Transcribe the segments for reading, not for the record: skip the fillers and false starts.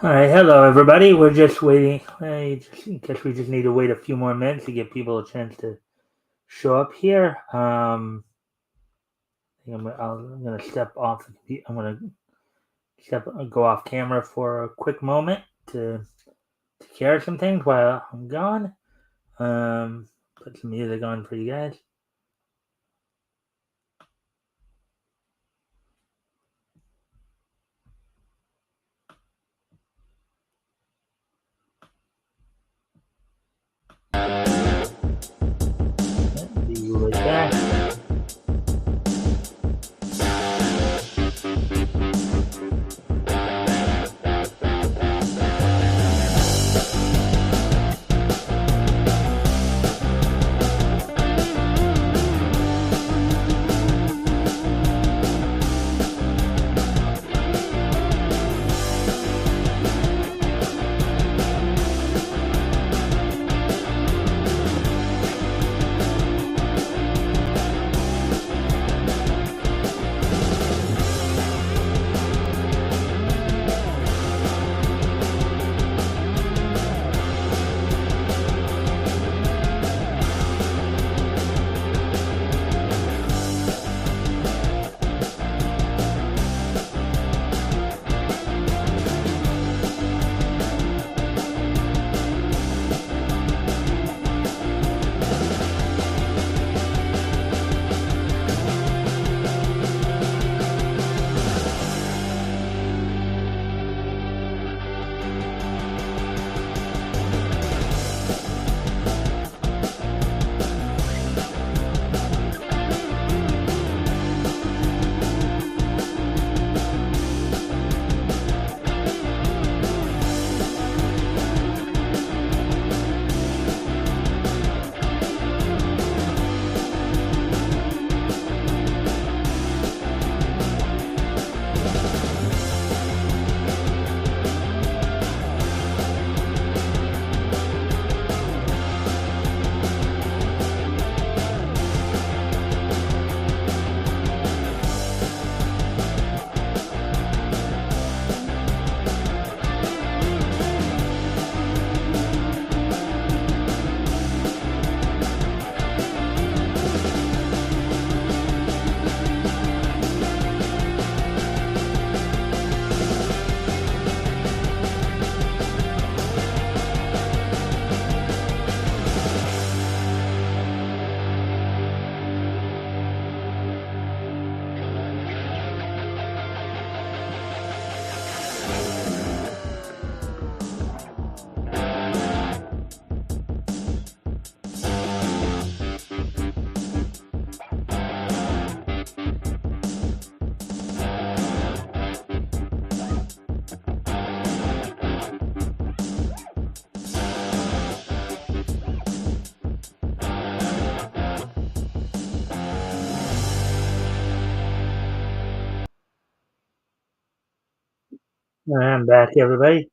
All right, hello everybody. We're just waiting. I guess we just need to wait a few more minutes to give people a chance to show up here. I'm gonna step off. I'm gonna go off camera for a quick moment to take care of some things while I'm gone. Put some music on for you guys. Be right back. I'm back, everybody.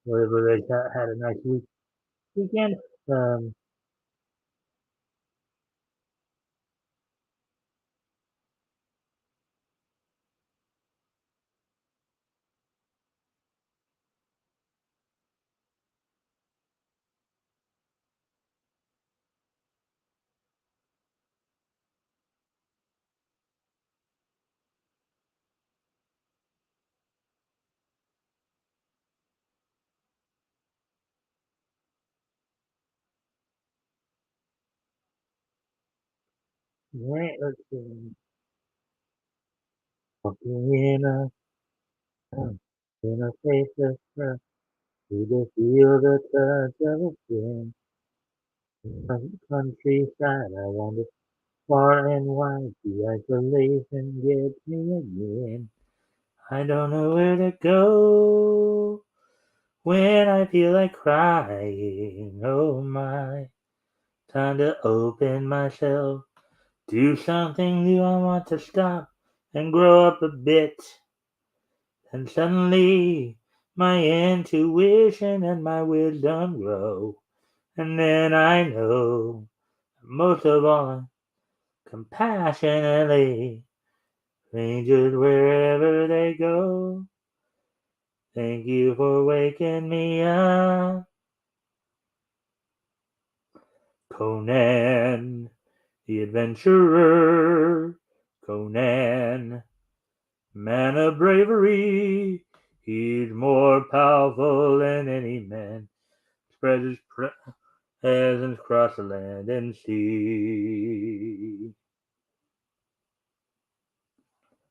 Everybody had a nice weekend. Um, right, let's see. Walking in a place of trust. You just feel the touch of a friend. Countryside, I wander far and wide. The isolation gets me again. I don't know where to go when I feel like crying. Oh my, time to open myself. Do something new. I want to stop and grow up a bit. And suddenly, my intuition and my wisdom grow. And then I know, most of all, compassionately, strangers wherever they go, Thank you for waking me up. Conan, the adventurer. Conan, man of bravery. He's more powerful than any man. Spread his presence across the land and sea.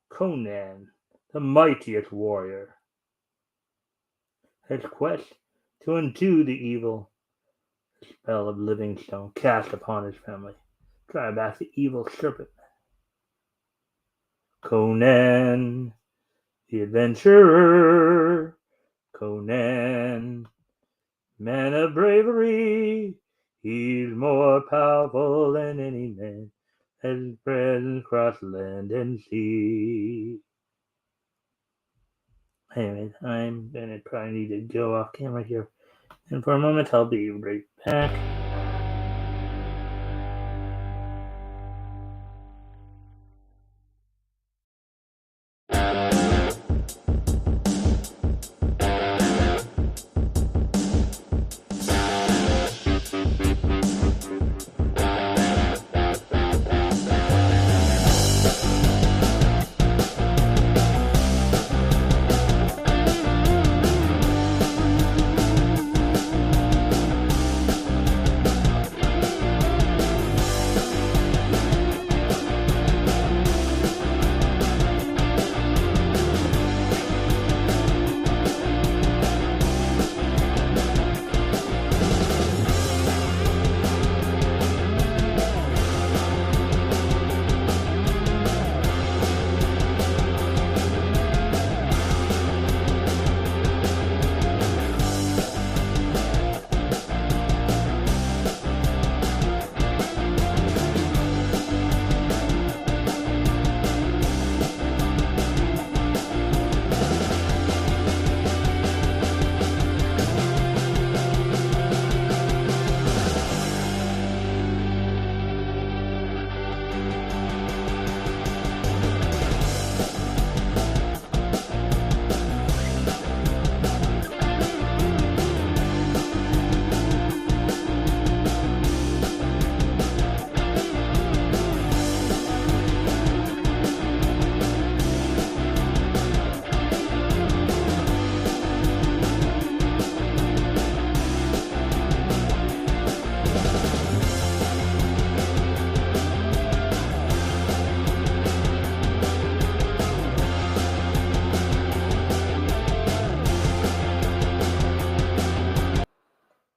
Conan, the mightiest warrior. His quest to undo the evil spell of Livingstone cast upon his family. Drive back the evil serpent. Conan, the adventurer. Conan, man of bravery. He's more powerful than any man. His presence across land and sea. Anyways, I'm gonna probably need to go off camera here. And for a moment, I'll be right back.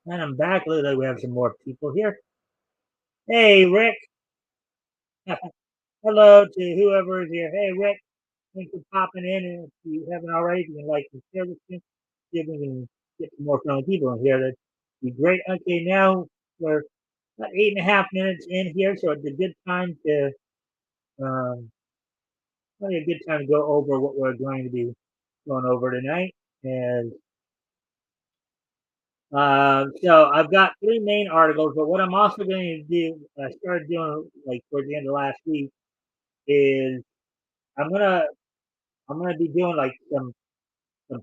And I'm back. Looks like we have some more people here. Hey, Rick. Hello to whoever is here. Hey, Rick. Thanks for popping in. And if you haven't already, you can like and share this thing. See if we can get some more friendly people in here. That'd be great. Okay, now we're about 8.5 minutes in here, so it's a good time to probably a good time to go over what we're going to be going over tonight. And so I've got three main articles, but what I'm also going to do, I started doing like towards the end of last week, is I'm gonna I'm gonna be doing like some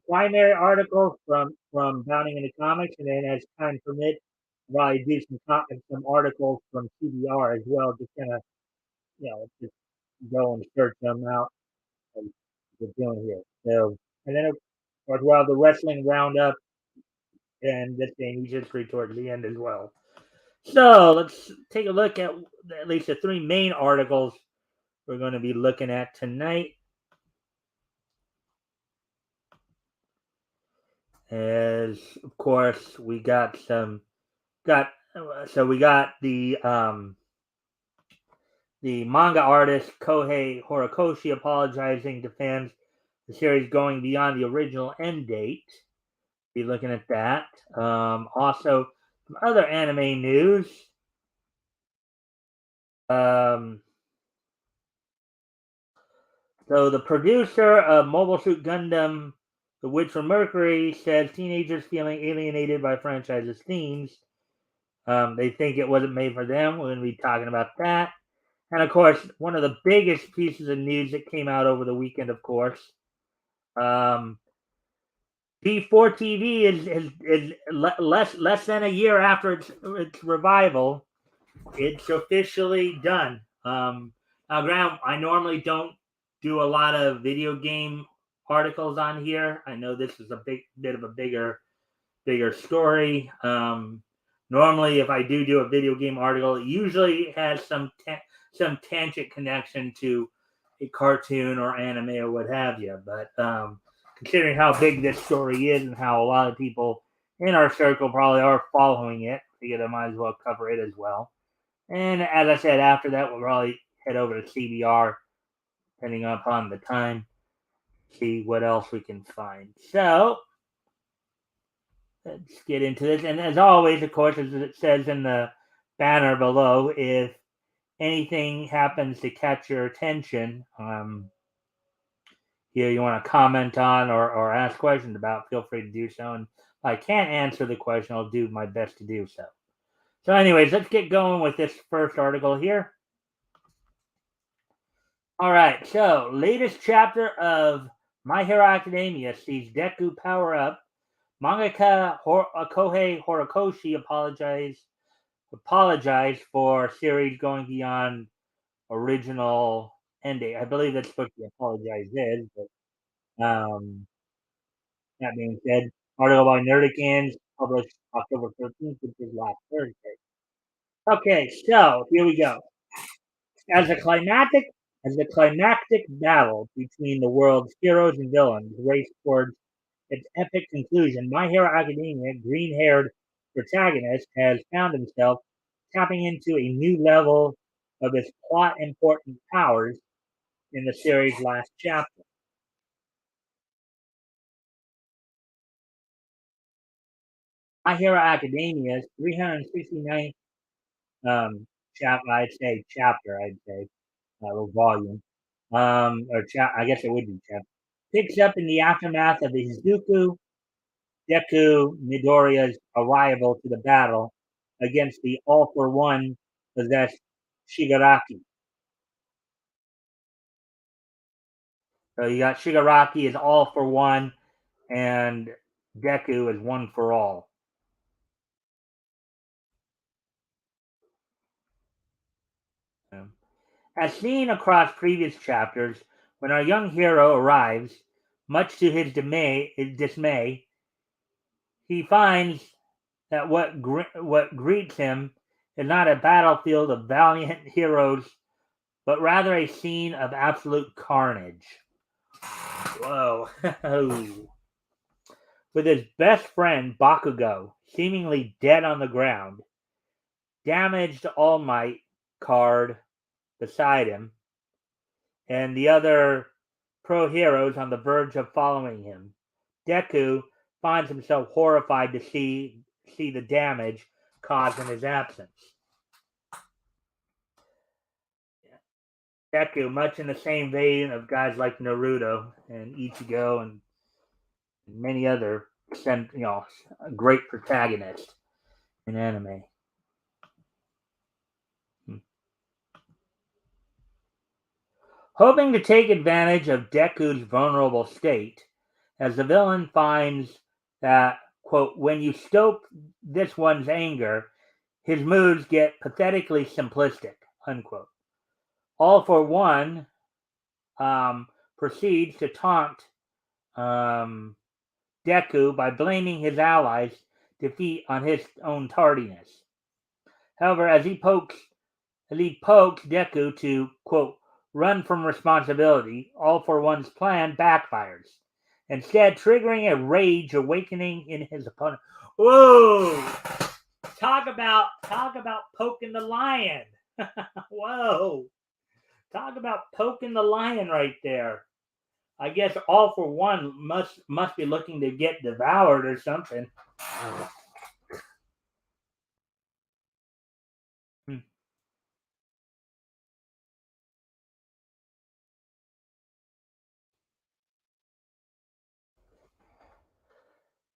primary articles from Bounding into Comics, and then as time permits, I'll probably do some articles from TBR as well, just kind of just go and search them out and we're doing here. So and then of course we'll have the wrestling roundup and this thing history towards the end as well. So let's take a look at least the three main articles we're going to be looking at tonight. As of course we got the manga artist Kohei Horikoshi apologizing to fans. The series going beyond the original end date. Be looking at that. Also, some other anime news. So the producer of Mobile Suit Gundam, The Witch from Mercury, says teenagers feeling alienated by franchise's themes. They think it wasn't made for them. We're going to be talking about that. And of course, one of the biggest pieces of news that came out over the weekend, of course, P4 TV is less than a year after its revival. It's officially done. Now, Graham, I normally don't do a lot of video game articles on here. I know this is a bit of a bigger story. Normally, if I do a video game article, it usually has some tangent connection to a cartoon or anime or what have you. But considering how big this story is and how a lot of people in our circle probably are following it, I figured I might as well cover it as well. And as I said, after that, we'll probably head over to CBR, depending upon the time, see what else we can find. So let's get into this. And as always, of course, as it says in the banner below, if anything happens to catch your attention, here you want to comment on or ask questions about, feel free to do so. And if I can't answer the question, I'll do my best to do so. So, anyways, let's get going with this first article here. All right, so latest chapter of My Hero Academia sees Deku power up. Mangaka Kohei Horikoshi apologized for series going beyond original ending. I believe that's supposed to be apologize is, but that being said, article by Nerdicans published October 13th, which is last Thursday. Okay, so here we go. As the climactic battle between the world's heroes and villains race towards its epic conclusion, My Hero Academia green-haired protagonist has found himself tapping into a new level of his plot-important powers in the series' last chapter. My Hero Academia's 369th chapter, I'd say, or volume, I guess it would be chapter, picks up in the aftermath of the Hizuku Deku Midoriya's arrival to the battle against the All for One possessed Shigaraki. So you got Shigaraki is All for One, and Deku is One for All. As seen across previous chapters, when our young hero arrives, much to his dismay, he finds that what greets him is not a battlefield of valiant heroes, but rather a scene of absolute carnage. Whoa. With his best friend Bakugo seemingly dead on the ground, damaged All Might card beside him, and the other pro heroes on the verge of following him, Deku finds himself horrified to see the damage caused in his absence. Deku, much in the same vein of guys like Naruto and Ichigo and many other great protagonists in anime. Hoping to take advantage of Deku's vulnerable state, as the villain finds that, quote, when you stoke this one's anger, his moves get pathetically simplistic, unquote. All for One proceeds to taunt Deku by blaming his allies' defeat on his own tardiness. However, as he pokes Deku to, quote, run from responsibility, All for One's plan backfires, instead triggering a rage awakening in his opponent. Whoa! Talk about poking the lion. Whoa! Talk about poking the lion right there. I guess All for One must be looking to get devoured or something.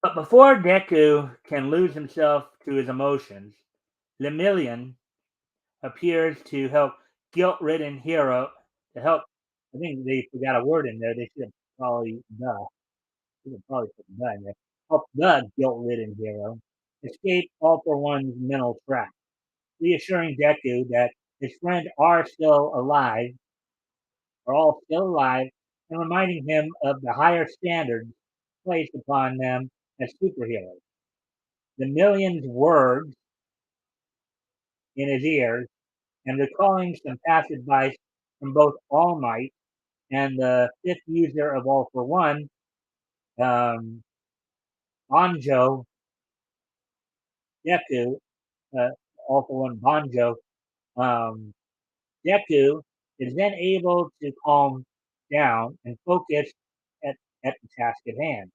But before Deku can lose himself to his emotions, Lemillion appears to help guilt-ridden hero to help. I think they forgot a word in there. They should have probably You could probably put the in there. Help the guilt-ridden hero escape All for One's mental trap, reassuring Deku that his friends are all still alive, and reminding him of the higher standards placed upon them as superheroes. The million's words in his ears, and recalling some past advice from both All Might and the fifth user of All for One, um, Banjo Deku, uh, All for One Banjo, um, Deku is then able to calm down and focus at, at the task at hand.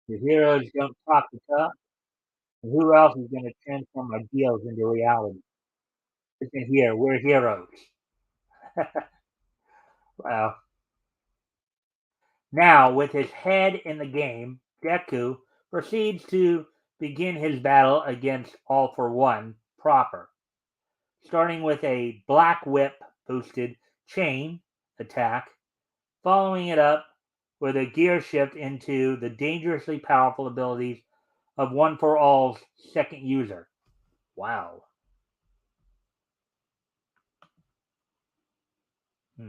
The heroes don't talk the talk, and who else is going to transform ideals into reality? Listen here, we're heroes. Well, now, with his head in the game, Deku proceeds to begin his battle against All for One proper, starting with a Black Whip boosted chain attack, following it up with a gear shift into the dangerously powerful abilities of One for All's second user. Wow. Hmm.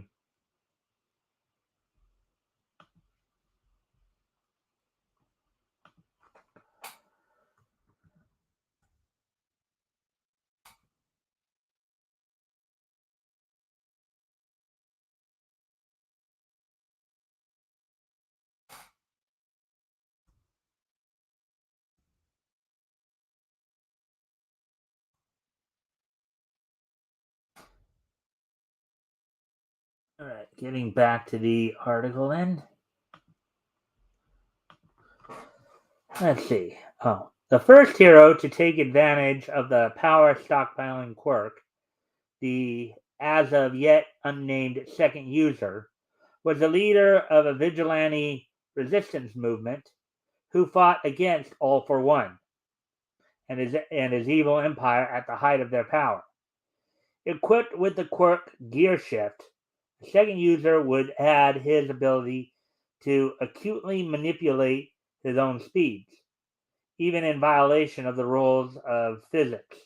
All right, getting back to the article then. Let's see. Oh, the first hero to take advantage of the power stockpiling quirk, the as of yet unnamed second user, was the leader of a vigilante resistance movement who fought against All for One and his evil empire at the height of their power. Equipped with the quirk Gear Shift, the second user would add his ability to acutely manipulate his own speeds, even in violation of the rules of physics,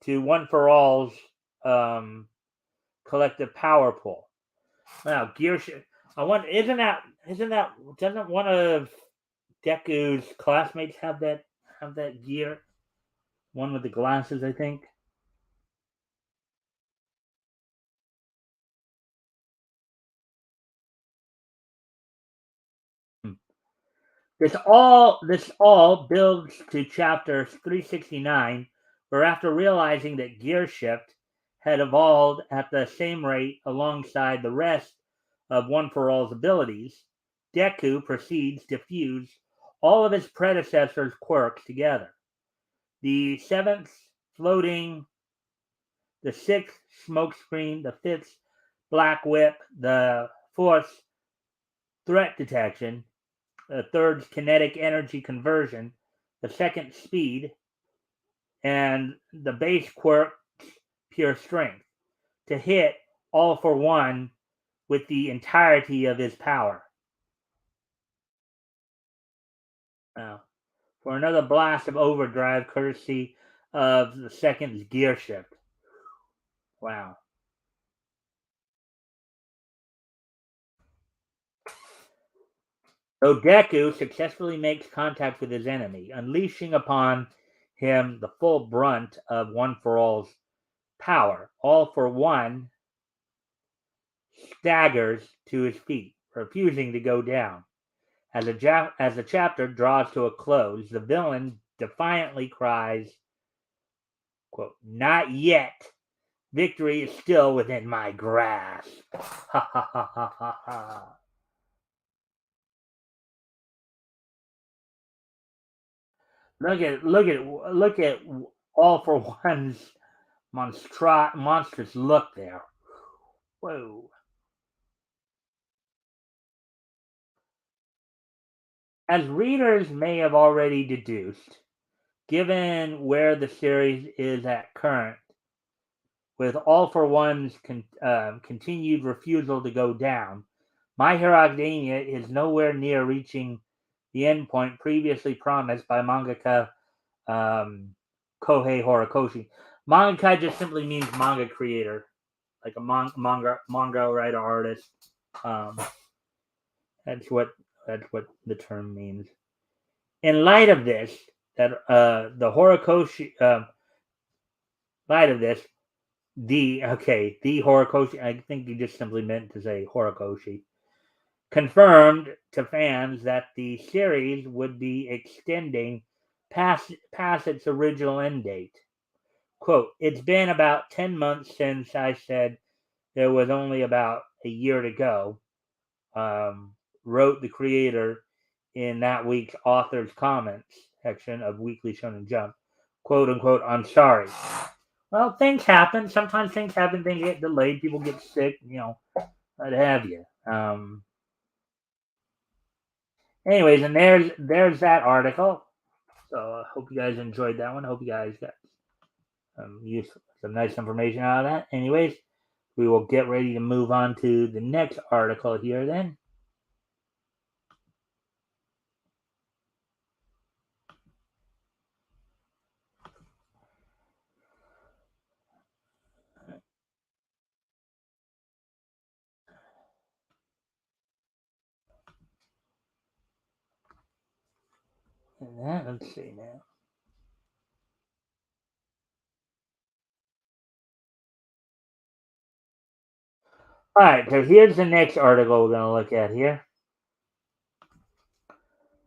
to One for All's collective power pool. Now, Gear Shift. I wonder, doesn't one of Deku's classmates have that gear? One with the glasses, I think. Hmm. This all builds to chapter 369, where after realizing that Gear Shift had evolved at the same rate alongside the rest of One for All's abilities, Deku proceeds to fuse all of his predecessor's quirks together. The seventh floating, the sixth smokescreen, the fifth black whip, the fourth threat detection, the third kinetic energy conversion, the second speed, and the base quirk pure strength to hit All for One with the entirety of his power. Now, for another blast of overdrive courtesy of the second's gear shift. Wow. So Deku successfully makes contact with his enemy, unleashing upon him the full brunt of One for All's power. All for One staggers to his feet, refusing to go down. As the chapter draws to a close, the villain defiantly cries, quote, "Not yet. Victory is still within my grasp." Ha ha ha ha ha ha. Look at All for One's monstrous look there. Whoa. As readers may have already deduced, given where the series is at current, with All for One's continued refusal to go down, My Hero Academia is nowhere near reaching the endpoint previously promised by mangaka um, Kohei Horikoshi. Mangaka just simply means manga creator, like a manga writer artist. Um, that's what the term means. In light of this, that the Horikoshi, light of this, the Horikoshi. I think you just simply meant to say Horikoshi. Confirmed to fans that the series would be extending past its original end date. Quote, it's been about 10 months since I said there was only about a year to go, um, wrote the creator in that week's author's comments section of Weekly Shonen Jump. Quote unquote, I'm sorry. Well, things happen. Sometimes things happen. Things get delayed. People get sick, what have you. Anyways, and there's that article. So I hope you guys enjoyed that one. I hope you guys got some nice information out of that. Anyways, we will get ready to move on to the next article here then. And that, let's see now. All right, so here's the next article we're going to look at here.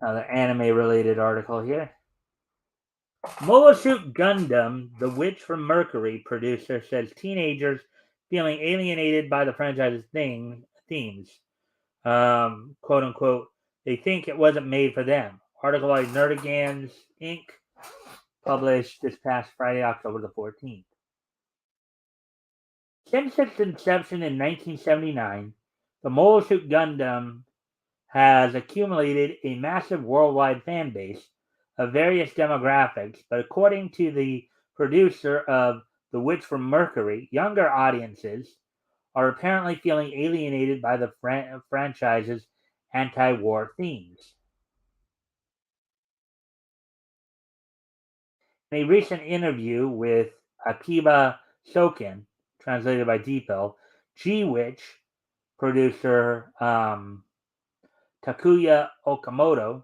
Another anime related article here. Mobile Suit Gundam, The Witch from Mercury producer says teenagers feeling alienated by the franchise's themes. Quote unquote, they think it wasn't made for them. Article by Nerdigans Inc. published this past Friday, October the 14th. Since its inception in 1979, the Mobile Suit Gundam has accumulated a massive worldwide fan base of various demographics, but according to the producer of The Witch from Mercury, younger audiences are apparently feeling alienated by the franchise's anti war themes. In a recent interview with Akiba Shoken, translated by Deepel, G Witch producer Takuya Okamoto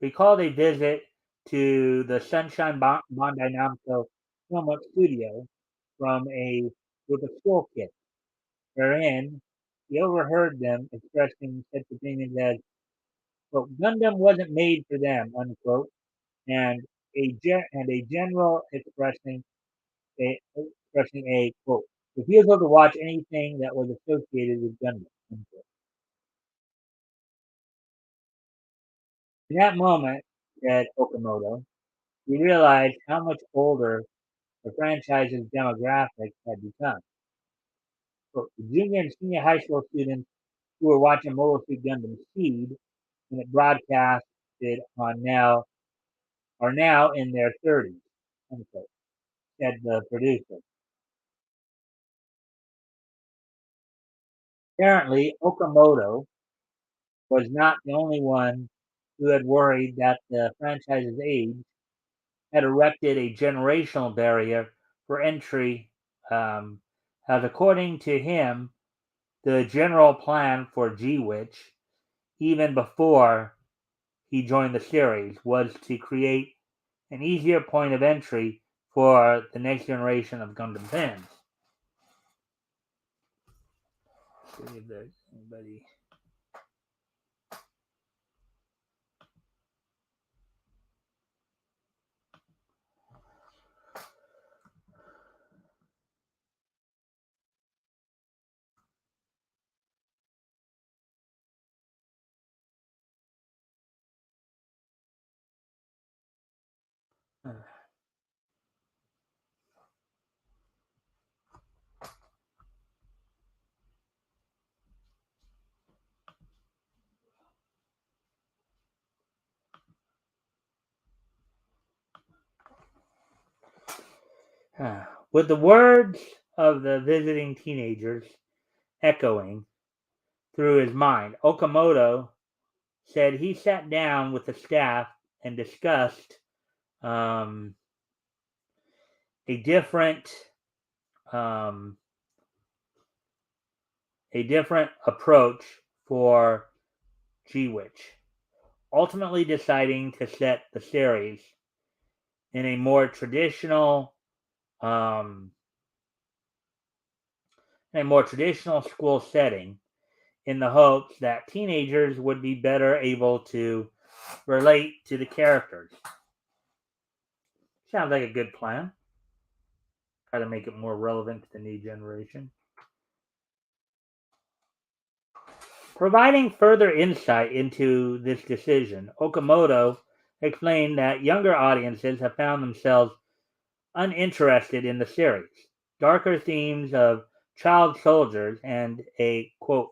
recalled a visit to the Sunshine Bandai Namco Film Studio from a group of school kids, wherein he overheard them expressing such opinions as, quote, Gundam wasn't made for them, unquote, and a general expressing a quote refusal to watch anything that was associated with Gundam. Unquote. In that moment, said Okamoto, we realized how much older the franchise's demographic had become. So the junior and senior high school students who were watching Mobile Suit Gundam Seed when it broadcasted on now are now in their 30s, unquote, said the producer. Apparently, Okamoto was not the only one who had worried that the franchise's age had erected a generational barrier for entry, um, as according to him, the general plan for G-Witch, even before he joined the series, was to create an easier point of entry for the next generation of Gundam fans. Let's see if there's anybody. With the words of the visiting teenagers echoing through his mind. Okamoto said he sat down with the staff and discussed um, a different um, a different approach for G-Witch, ultimately deciding to set the series in a more um, school setting, in the hopes that teenagers would be better able to relate to the characters. Sounds like a good plan. Try to make it more relevant to the new generation. Providing further insight into this decision, Okamoto explained that younger audiences have found themselves uninterested in the series. Darker themes of child soldiers and a quote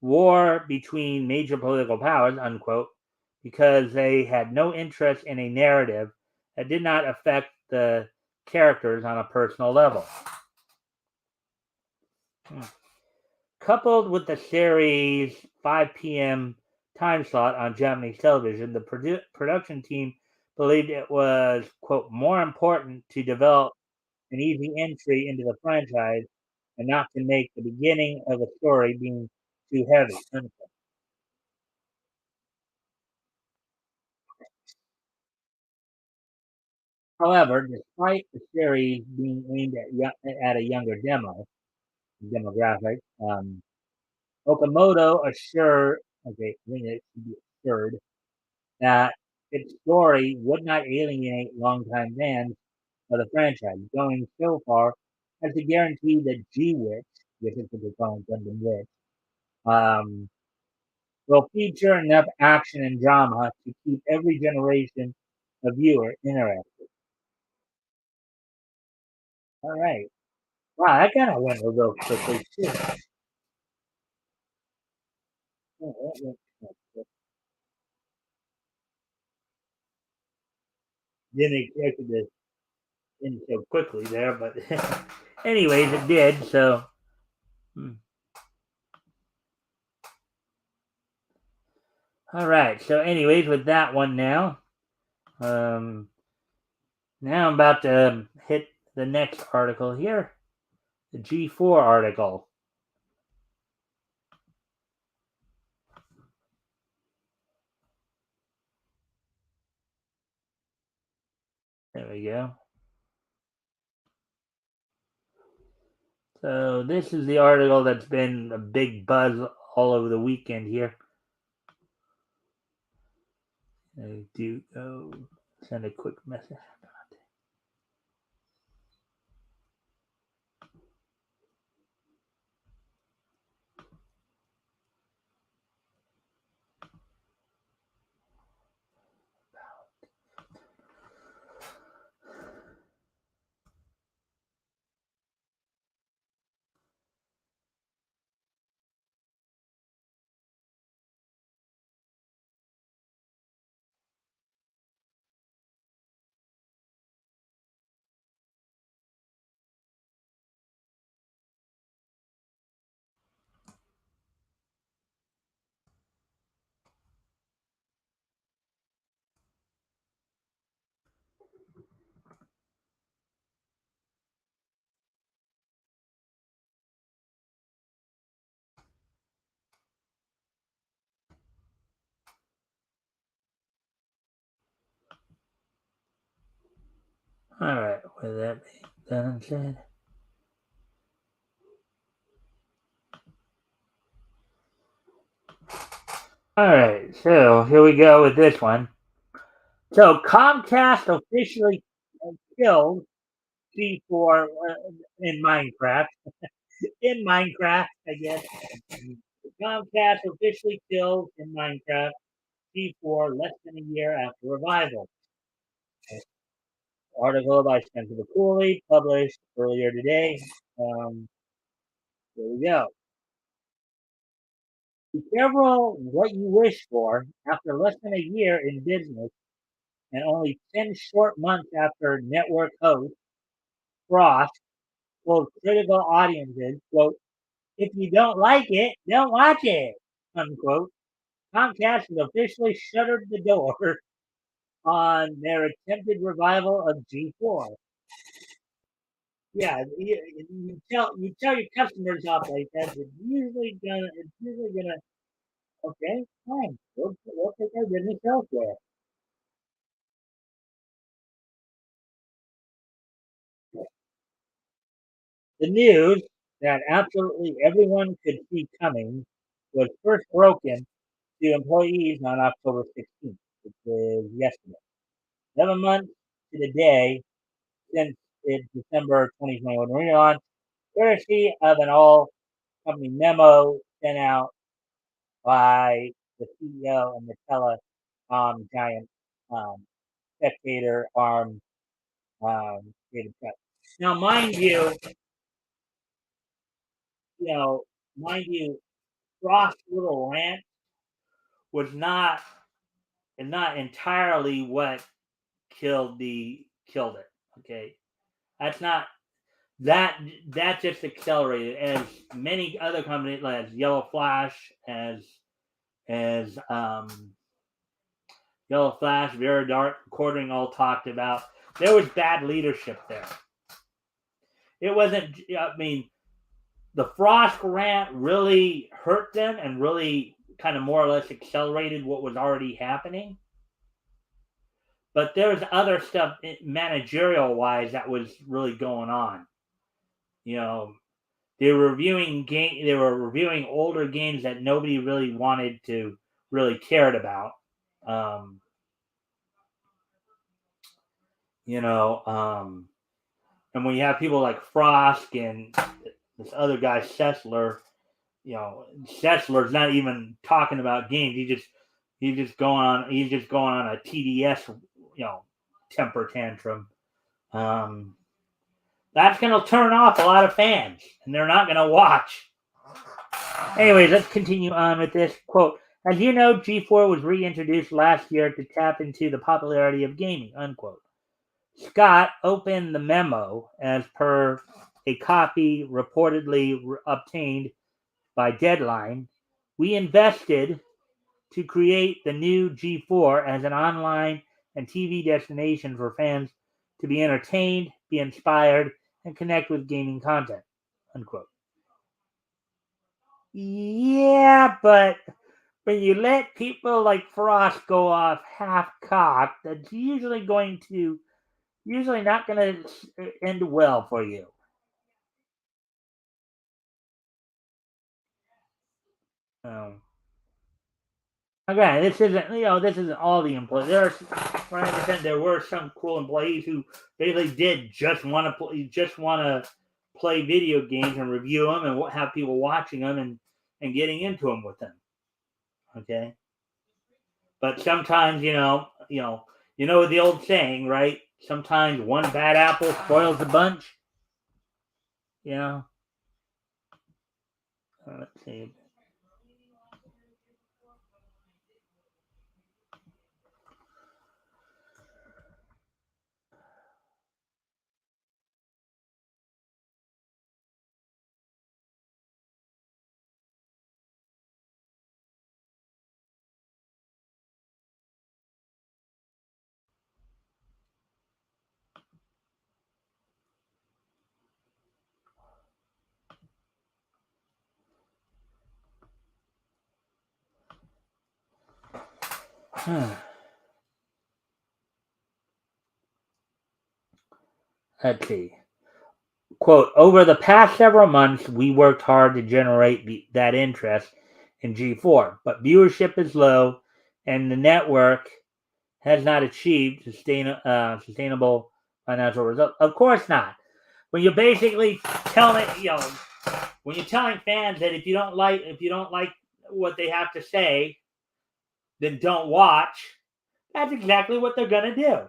war between major political powers unquote because they had no interest in a narrative that did not affect the characters on a personal level. Coupled with the series' 5 p.m. time slot on Japanese television, the production team believed it was, quote, more important to develop an easy entry into the franchise and not to make the beginning of a story being too heavy. Unquote. However, despite the series being aimed at a younger demographic, Okamoto I think it should be assured, that its story would not alienate longtime fans of the franchise, going so far as to guarantee that G-Witch, which is what they call Gundam Witch, um, will feature enough action and drama to keep every generation of viewer interested. All right. Wow, that kind of went real quickly too. Yeah, didn't expect it to end so quickly there, but anyways, it did. So, hmm. All right. So, anyways, with that one now, um, now I'm about to hit the next article here, the G4 article. There we go. So this is the article that's been a big buzz all over the weekend here. I do send a quick message. All right, with that being done and said. All right, so here we go with this one. So Comcast officially killed C4 in Minecraft. In Minecraft, I guess. Comcast officially killed in Minecraft C4 less than a year after revival. Article by Spencer McCooley, published earlier today. Here we go. Be careful what you wish for. After less than a year in business and only 10 short months after network host Frost told critical audiences, quote, if you don't like it, don't watch it. unquote, Comcast has officially shuttered the door on their attempted revival of G4. Yeah, you tell your customers off like that. It's usually gonna. Okay, fine. We'll take our business elsewhere. The news that absolutely everyone could see coming was first broken to employees on October 16th, which was yesterday. 11 months to the day since it's December 2021 relaunch, courtesy of an all company memo sent out by the CEO and the giant um, spectator arm creative cut. Now, you know, mind you, Frost's little rant was not entirely what killed it. Okay, that's not that that just accelerated as many other companies, like Yellow Flash, as Yellow Flash, Vera Dark Recording all talked about. There was bad leadership there. It wasn't. I mean, the Frost rant really hurt them and really kind of more or less accelerated what was already happening. But there's other stuff managerial wise that was really going on. You know, they were reviewing older games that nobody really wanted to really cared about. Um, you know, and when you have people like Frost and this other guy Sessler, Sessler's not even talking about games. He's just going on a TDS, temper tantrum. Um, that's going to turn off a lot of fans, and they're not going to watch. Anyways, let's continue on with this quote. As you know, G4 was reintroduced last year to tap into the popularity of gaming, unquote. Scott opened the memo as per a copy reportedly obtained by Deadline. We invested to create the new G4 as an online and TV destination for fans to be entertained, be inspired, and connect with gaming content, unquote. Yeah, but when you let people like Frost go off half cocked, that's usually not going to end well for you. Um, Again, this isn't all the employees. There were some cool employees who basically did just want to play video games and review them and have people watching them and getting into them with them. Okay, but sometimes you know the old saying, right? Sometimes one bad apple spoils the bunch. You know. Let's see. Let's see. Quote, over the past several months, we worked hard to generate that interest in G4, but viewership is low and the network has not achieved sustainable financial results. Of course not. When you're basically telling, when you're telling fans that if you don't like what they have to say, then don't watch. That's exactly what they're gonna do.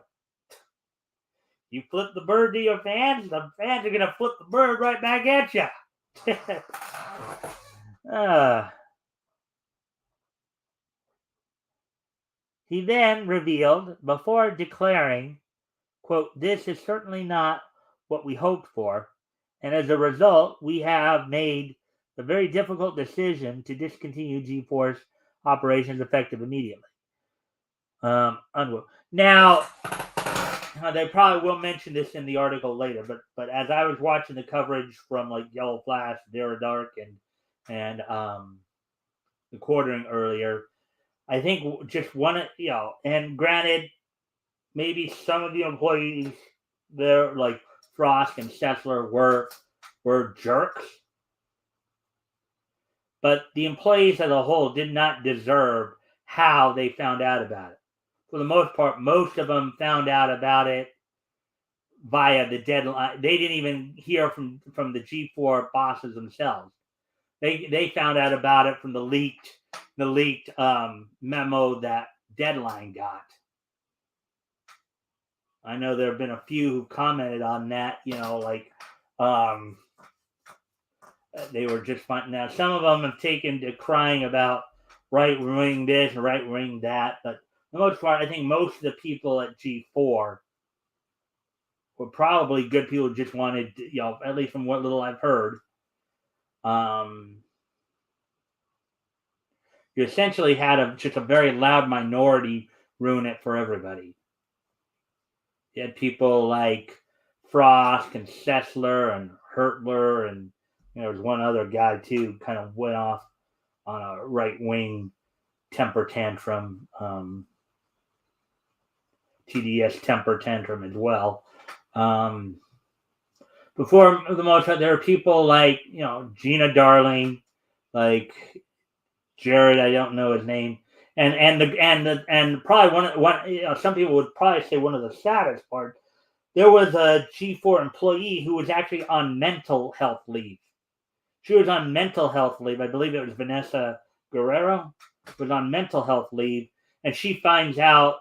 You flip the bird to your fans, the fans are gonna flip the bird right back at you. uh, he then revealed, before declaring, quote, this is certainly not what we hoped for, and as a result, we have made the very difficult decision to discontinue G-Force operations effective immediately. Now, they probably will mention this in the article later, but as I was watching the coverage from like Yellow Flash, Dara Dark, and the quartering earlier, I think just one, and granted, maybe some of the employees there, like Frost and Sessler, were jerks, but the employees as a whole did not deserve how they found out about it. For the most part, most of them found out about it via the deadline. They didn't even hear from the G4 bosses themselves. They found out about it from the leaked memo that Deadline got. I know there have been a few who commented on that. They were just fine. Now, some of them have taken to crying about right wing this and right wing that, but for the most part, I think most of the people at G4 were probably good people who just wanted, at least from what little I've heard. You essentially had just a very loud minority ruin it for everybody. You had people like Frost and Sessler and Hertler, and there was one other guy too, kind of went off on a right wing temper tantrum, TDS temper tantrum as well. Before the most part, there are people like Gina Darling, like Jared. I don't know his name, and probably one. Some people would probably say one of the saddest parts. There was a G4 employee who was actually on mental health leave. She was on mental health leave. I believe it was Vanessa Guerrero was on mental health leave, and she finds out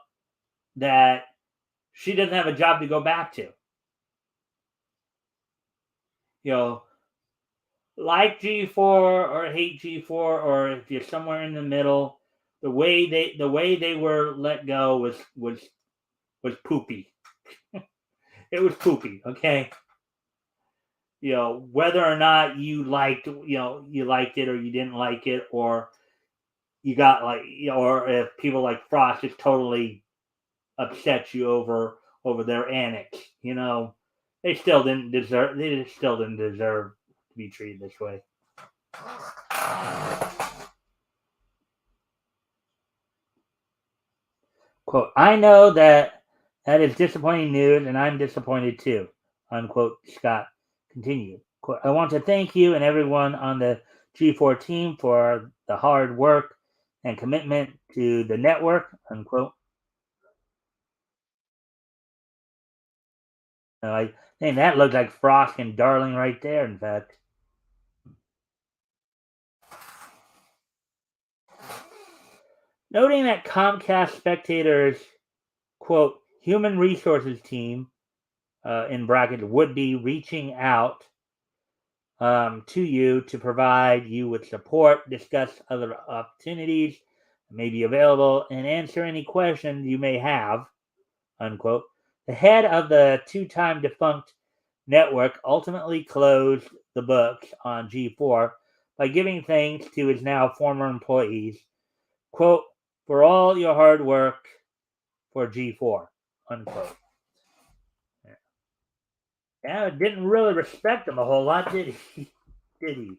that she doesn't have a job to go back to. Like G4 or hate G4, or if you're somewhere in the middle, the way they were let go was poopy. It was poopy, okay? Whether or not you liked it or you didn't like it, or you got or if people like Frost just totally upset you over their annex, they still didn't deserve to be treated this way. Quote, I know that is disappointing news, and I'm disappointed too, unquote, Scott continued. Quote, I want to thank you and everyone on the G4 team for the hard work and commitment to the network, unquote. I think that looked like Frost and Darling right there, in fact. Noting that Comcast Spectator's, quote, human resources team, in brackets, would be reaching out to you to provide you with support, discuss other opportunities that may be available, and answer any questions you may have, unquote. The head of the two-time defunct network ultimately closed the books on G4 by giving thanks to his now former employees, quote, for all your hard work for G4, unquote. Yeah, didn't really respect him a whole lot, did he? Did he?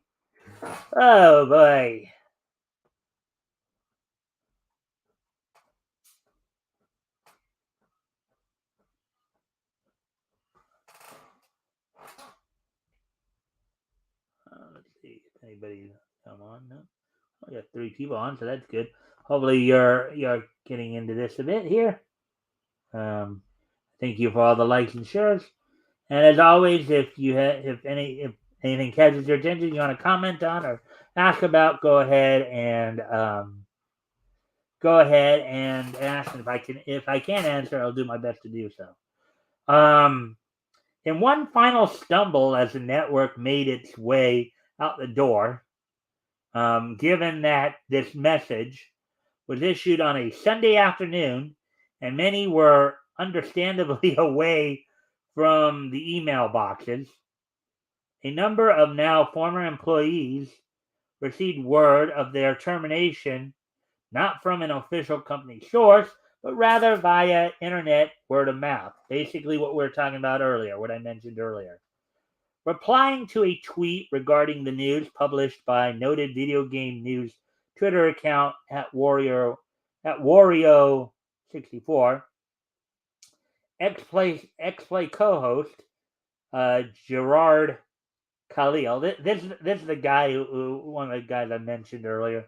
Oh boy. Let's see if anybody come on. No, I got 3 people on, so that's good. Hopefully you're getting into this a bit here. Thank you for all the likes and shares. And as always, if anything catches your attention, you want to comment on or ask about, go ahead and ask. And if I can answer, I'll do my best to do so. In one final stumble as the network made its way out the door, given that this message was issued on a Sunday afternoon, and many were understandably away from the email boxes, a number of now former employees received word of their termination not from an official company source, but rather via internet word of mouth. Basically, what we were talking about earlier, what I mentioned earlier. Replying to a tweet regarding the news published by noted video game news Twitter account at Wario64, X-Play co-host Gerard Khalil. This is the guy one of the guys I mentioned earlier.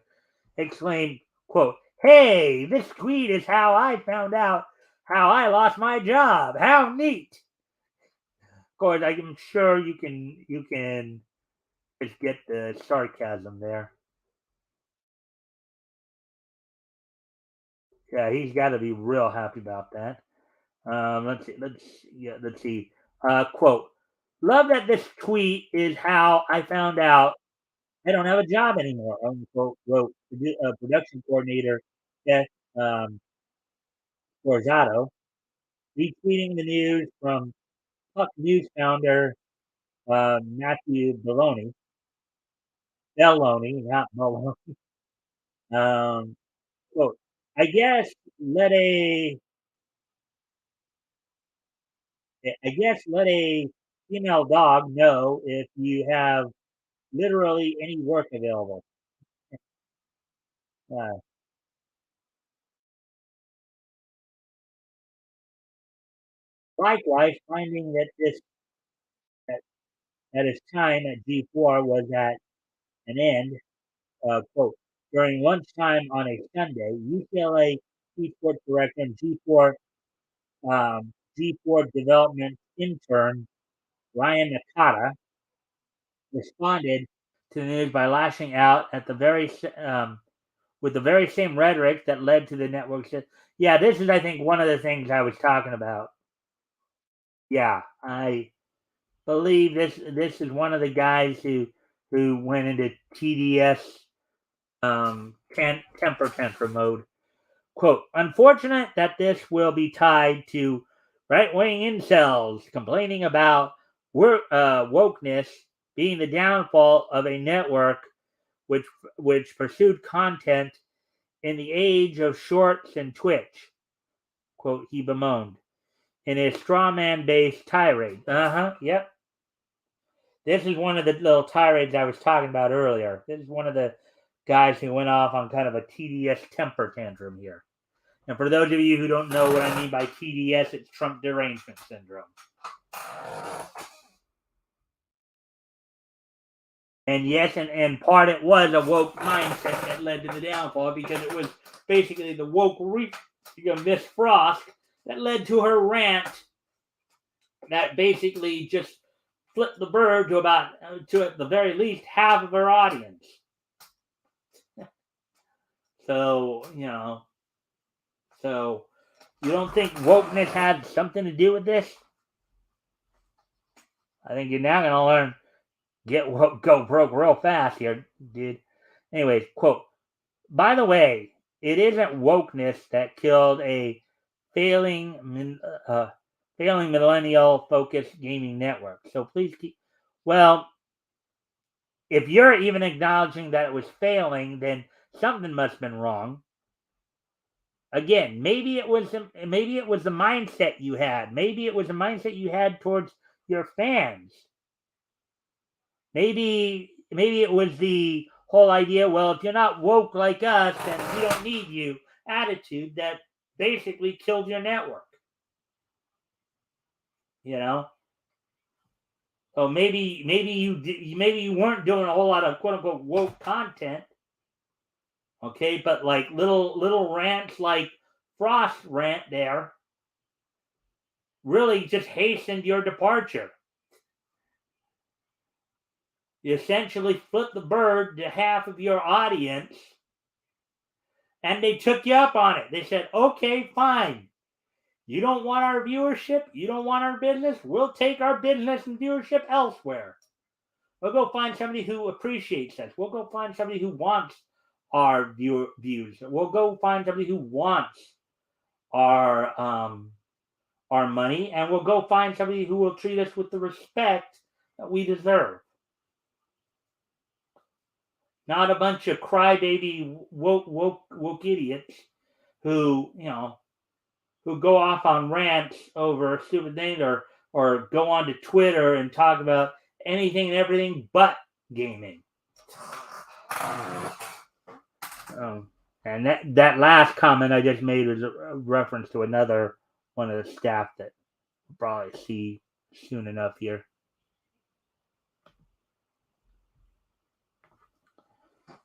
Exclaimed, quote, "Hey, this tweet is how I found out how I lost my job. How neat!" Of course, I'm sure you can just get the sarcasm there. Yeah, he's got to be real happy about that. Let's see. Quote: "Love that this tweet is how I found out I don't have a job anymore." Unquote, wrote production coordinator Beth um, Borzato, retweeting the news from Puck News founder Matthew Belloni, not Malone. Um, quote, I guess let a I guess let a female dog know if you have literally any work available. Uh, Likewise, finding that, that his time at G4 was at an end, quote, during lunchtime on a Sunday, UCLA esports director and G4 development intern Ryan Nakata responded to the news by lashing out at the with the very same rhetoric that led to the network's. Yeah, this is, I think, one of the things I was talking about. Yeah, I believe this is one of the guys who went into TDS temper tantrum mode. Quote: "Unfortunate that this will be tied to right-wing incels complaining about wokeness being the downfall of a network which pursued content in the age of shorts and Twitch." Quote, he bemoaned in a straw man based tirade. Yep. This is one of the little tirades I was talking about earlier. This is one of the guys who went off on kind of a TDS temper tantrum here. And for those of you who don't know what I mean by TDS, it's Trump derangement syndrome. And yes, and part it was a woke mindset that led to the downfall, because it was basically the woke Miss Frost that led to her rant that basically just flipped the bird to at the very least half of her audience. So, so you don't think wokeness had something to do with this? I think you're now going to learn go broke real fast here, dude. Anyways, quote, by the way, it isn't wokeness that killed a failing millennial focused gaming network. So please keep. Well, if you're even acknowledging that it was failing, then something must have been wrong. Again, maybe it was the mindset you had. Maybe it was the mindset you had towards your fans. Maybe it was the whole idea, well, if you're not woke like us, then we don't need you attitude that basically killed your network. So maybe you weren't doing a whole lot of quote unquote woke content. Okay, but like little rants like Frost rant there really just hastened your departure. You essentially flipped the bird to half of your audience, and they took you up on it. They said, okay, fine. You don't want our viewership? You don't want our business? We'll take our business and viewership elsewhere. We'll go find somebody who appreciates us. We'll go find somebody who wants our views. We'll go find somebody who wants our money, and we'll go find somebody who will treat us with the respect that we deserve. not a bunch of crybaby woke idiots who who go off on rants over stupid things or go onto Twitter and talk about anything and everything but gaming. And that last comment I just made was a reference to another one of the staff that we'll probably see soon enough here.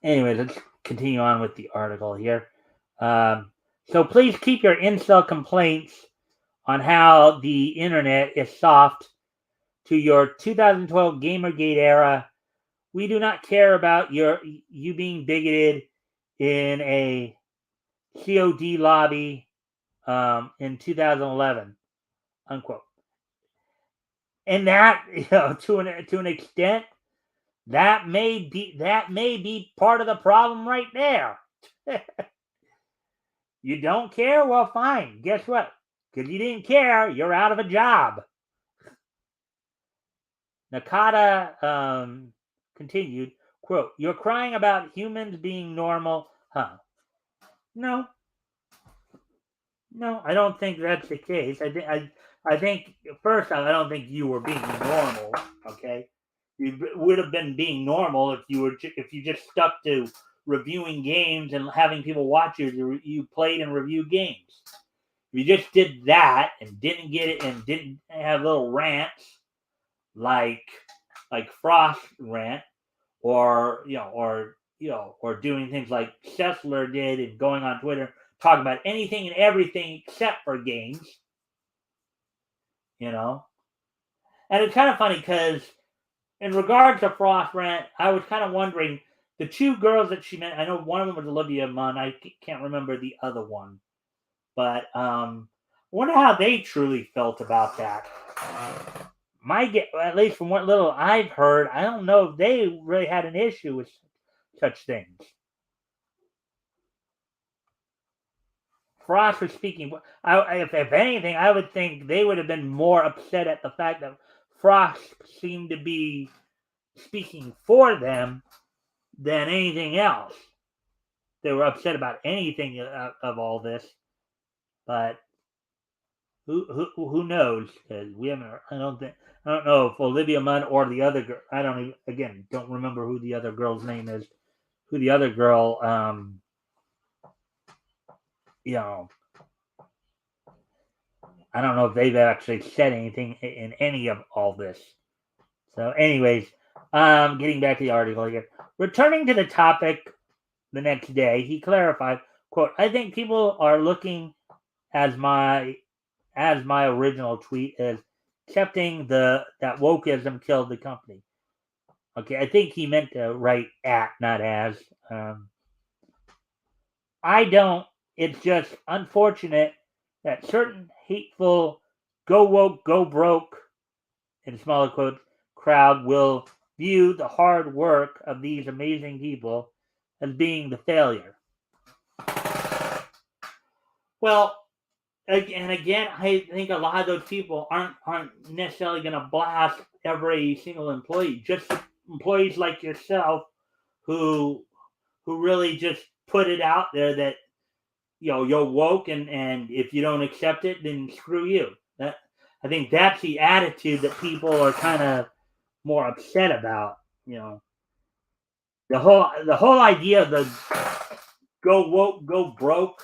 Anyway, let's continue on with the article here. So please keep your incel complaints on how the internet is soft to your 2012 Gamergate era. We do not care about you being bigoted in a COD lobby in 2011, unquote. And that, to an extent, that may be part of the problem right there. You don't care? Well, fine. Guess what? Because you didn't care, you're out of a job. Nakata continued, quote, "You're crying about humans being normal, huh?" No, I don't think that's the case. I think first, I don't think you were being normal. Okay, you would have been being normal if you just stuck to reviewing games and having people watch you played and review games. If you just did that and didn't get it and didn't have little rants like Frost rant or doing things like Sessler did and going on Twitter talking about anything and everything except for games, And it's kind of funny because in regards to Frost rant, I was kind of wondering the two girls that she meant. I know one of them was Olivia Munn. I can't remember the other one, but I wonder how they truly felt about that. At least from what little I've heard, I don't know if they really had an issue with such things. Frost was speaking. If anything, I would think they would have been more upset at the fact that Frost seemed to be speaking for them than anything else. They were upset about anything of all this, but who knows? Because we haven't. I don't know if Olivia Munn or the other girl. I don't remember who the other girl's name is. Who the other girl? I don't know if they've actually said anything in any of all this. So, anyways, getting back to the article here. Returning to the topic the next day, he clarified, quote, "I think people are looking as my original tweet as accepting that wokeism killed the company." Okay, I think he meant to write at, not as. I don't. It's just unfortunate that certain hateful go woke, go broke, in smaller quotes, crowd will view the hard work of these amazing people as being the failure. Well, and again, I think a lot of those people aren't necessarily going to blast every single employee. Just employees like yourself who really just put it out there that you're woke, and if you don't accept it, then screw you. I think that's the attitude that people are kind of more upset about. The whole idea of the go woke, go broke.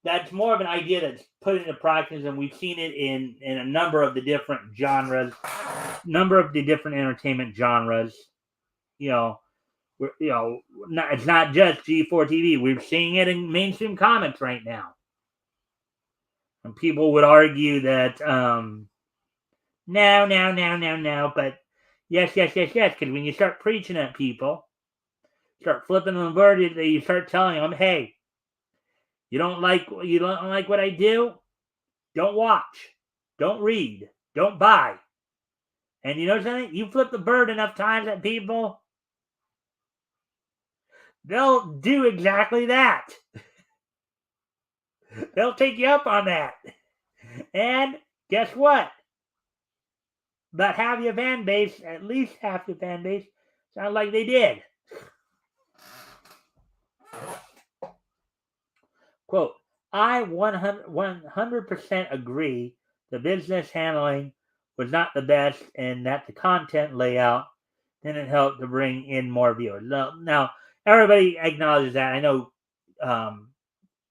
That's more of an idea that's put into practice, and we've seen it in a number of the different genres, number of the different entertainment genres. It's not just G4 TV. We're seeing it in mainstream comics right now. And people would argue that no, but yes, because when you start preaching at people, start flipping them bird, you start telling them, hey, you don't like what I do? Don't watch. Don't read. Don't buy. And you know something? You flip the bird enough times at people, they'll do exactly that. They'll take you up on that. And guess what? About half your fan base, at least half your fan base, sound like they did. Quote, I 100% agree the business handling was not the best and that the content layout didn't help to bring in more viewers. Now everybody acknowledges that. I know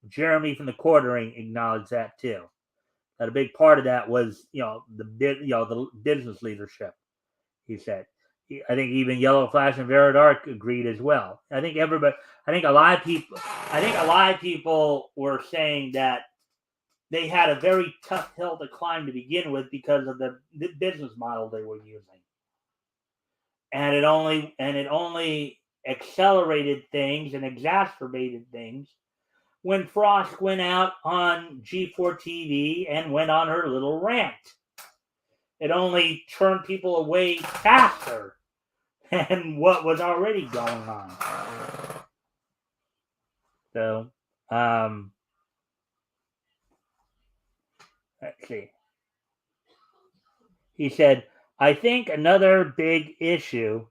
Jeremy from the Quartering acknowledged that too. That a big part of that was, the business leadership. He said. I think even Yellow Flash and Vera Dark agreed as well. I think everybody. I think a lot of people. I think a lot of people were saying that they had a very tough hill to climb to begin with because of the business model they were using, and it only accelerated things and exacerbated things when Frost went out on G4 TV and went on her little rant. It only turned people away faster than what was already going on. So, let's see. He said, I think another big issue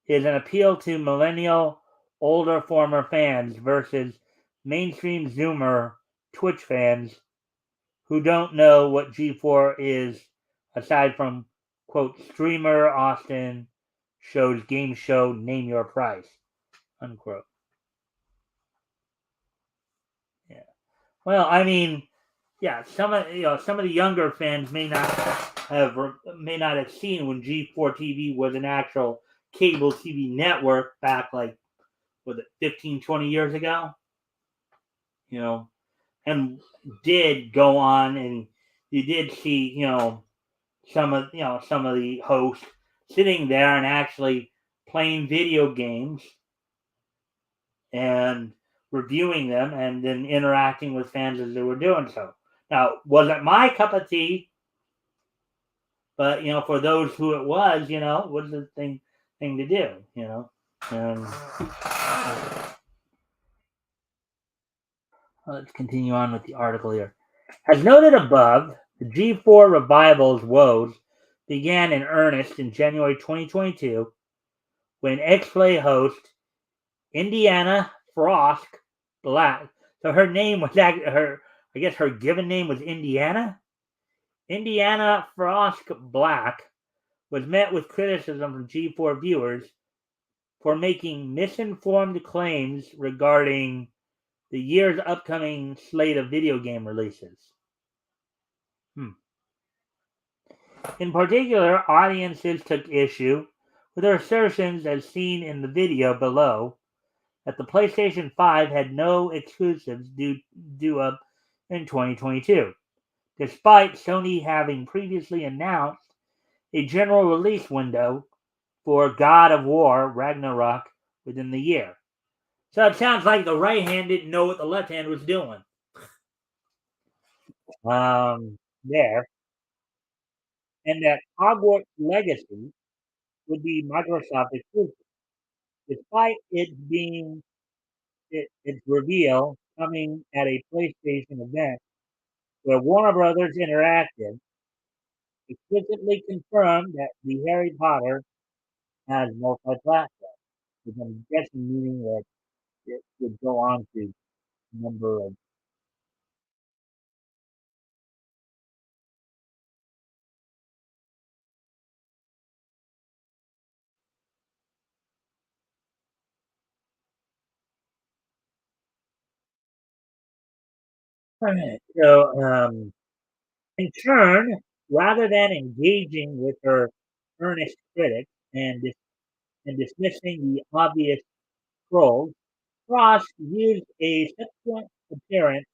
is an appeal to millennial, older former fans versus mainstream Zoomer Twitch fans who don't know what G4 is aside from, quote, streamer Austin shows game show Name Your Price, unquote. Yeah. Well, I mean, yeah, some of the younger fans may not have seen when G4 TV was an actual cable TV network back like was it 15, 20 years ago, you know, and did go on and you did see, some of the hosts sitting there and actually playing video games and reviewing them and then interacting with fans as they were doing so. Now, wasn't my cup of tea, but for those who it was, it was the thing to do. And let's continue on with the article here. As noted above, the G4 revival's woes began in earnest in January 2022 when X-Play host Indiana Frost Black. So her name was her. I guess her given name was Indiana. Indiana Frost Black was met with criticism from G4 viewers for making misinformed claims regarding the year's upcoming slate of video game releases. In particular, audiences took issue with her assertions, as seen in the video below, that the PlayStation 5 had no exclusives due up in 2022, despite Sony having previously announced a general release window for God of War Ragnarok within the year. So it sounds like the right hand didn't know what the left hand was doing. There. And that Hogwarts Legacy would be Microsoft exclusive, despite its reveal coming at a PlayStation event where Warner Brothers Interactive explicitly confirmed that the Harry Potter has multi-platform, which I'm guessing meaning that it would go on to a number of. So, in turn, rather than engaging with her earnest critics and dismissing the obvious trolls, Frost used a subsequent appearance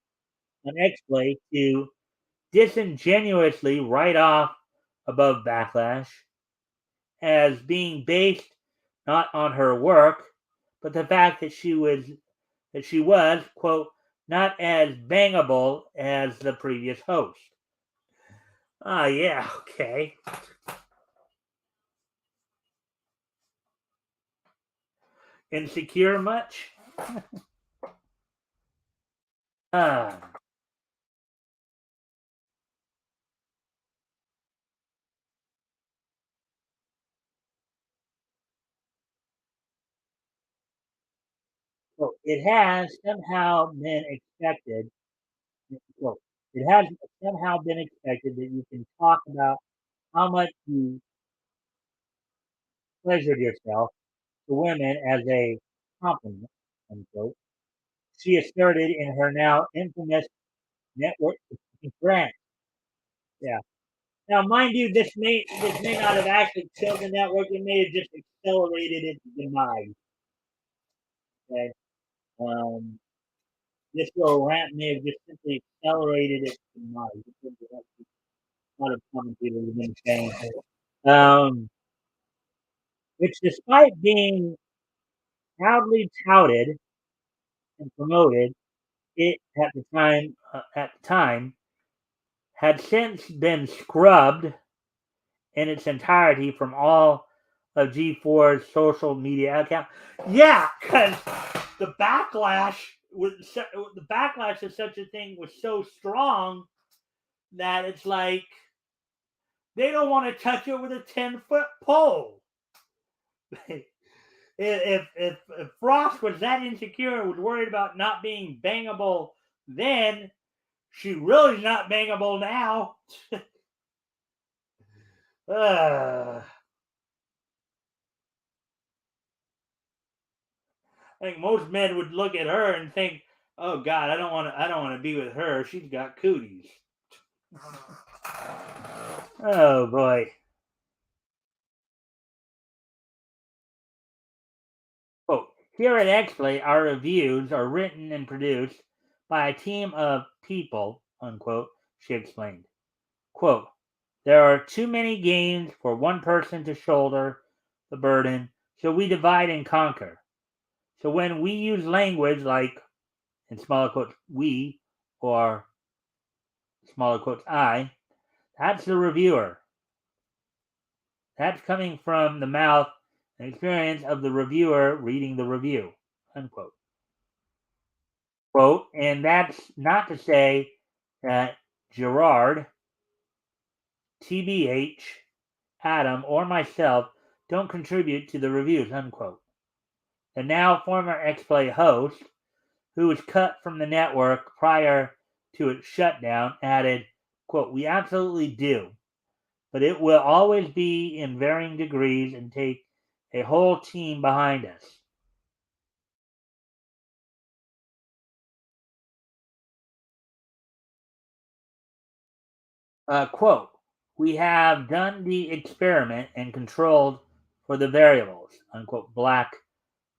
on X-Play to disingenuously write off Above Backlash as being based not on her work, but the fact that she was, quote, not as bangable as the previous host. Ah, yeah, okay. Insecure much? Ah, So it has somehow been expected. So it has somehow been expected that you can talk about how much you pleasured yourself to women as a compliment, unquote. She asserted in her now infamous network grant. Yeah. Now, mind you, this may not have actually killed the network. It may have just accelerated its demise. Okay. Um, this little rant may have just simply accelerated its demise. That's what a lot of commentators have been saying. Um, which, despite being proudly touted and promoted, it at the time had since been scrubbed in its entirety from all of G4's social media accounts. Yeah, because the backlash the backlash of such a thing was so strong that it's like they don't want to touch it with a 10-foot pole. if Frost was that insecure and was worried about not being bangable then, she really is not bangable now. uh, I think most men would look at her and think, "Oh God, I don't want to be with her. She's got cooties." Oh boy. Quote, here at XPlay, our reviews are written and produced by a team of people, unquote, she explained. Quote, there are too many games for one person to shoulder the burden, so we divide and conquer. So when we use language like, in smaller quotes, we, or smaller quotes, I, that's the reviewer. That's coming from the mouth and experience of the reviewer reading the review, unquote. Quote, and that's not to say that Gerard, TBH, Adam, or myself don't contribute to the reviews, unquote. The now former X-Play host, who was cut from the network prior to its shutdown, added, quote, we absolutely do, but it will always be in varying degrees and take a whole team behind us. Quote, we have done the experiment and controlled for the variables, unquote. Black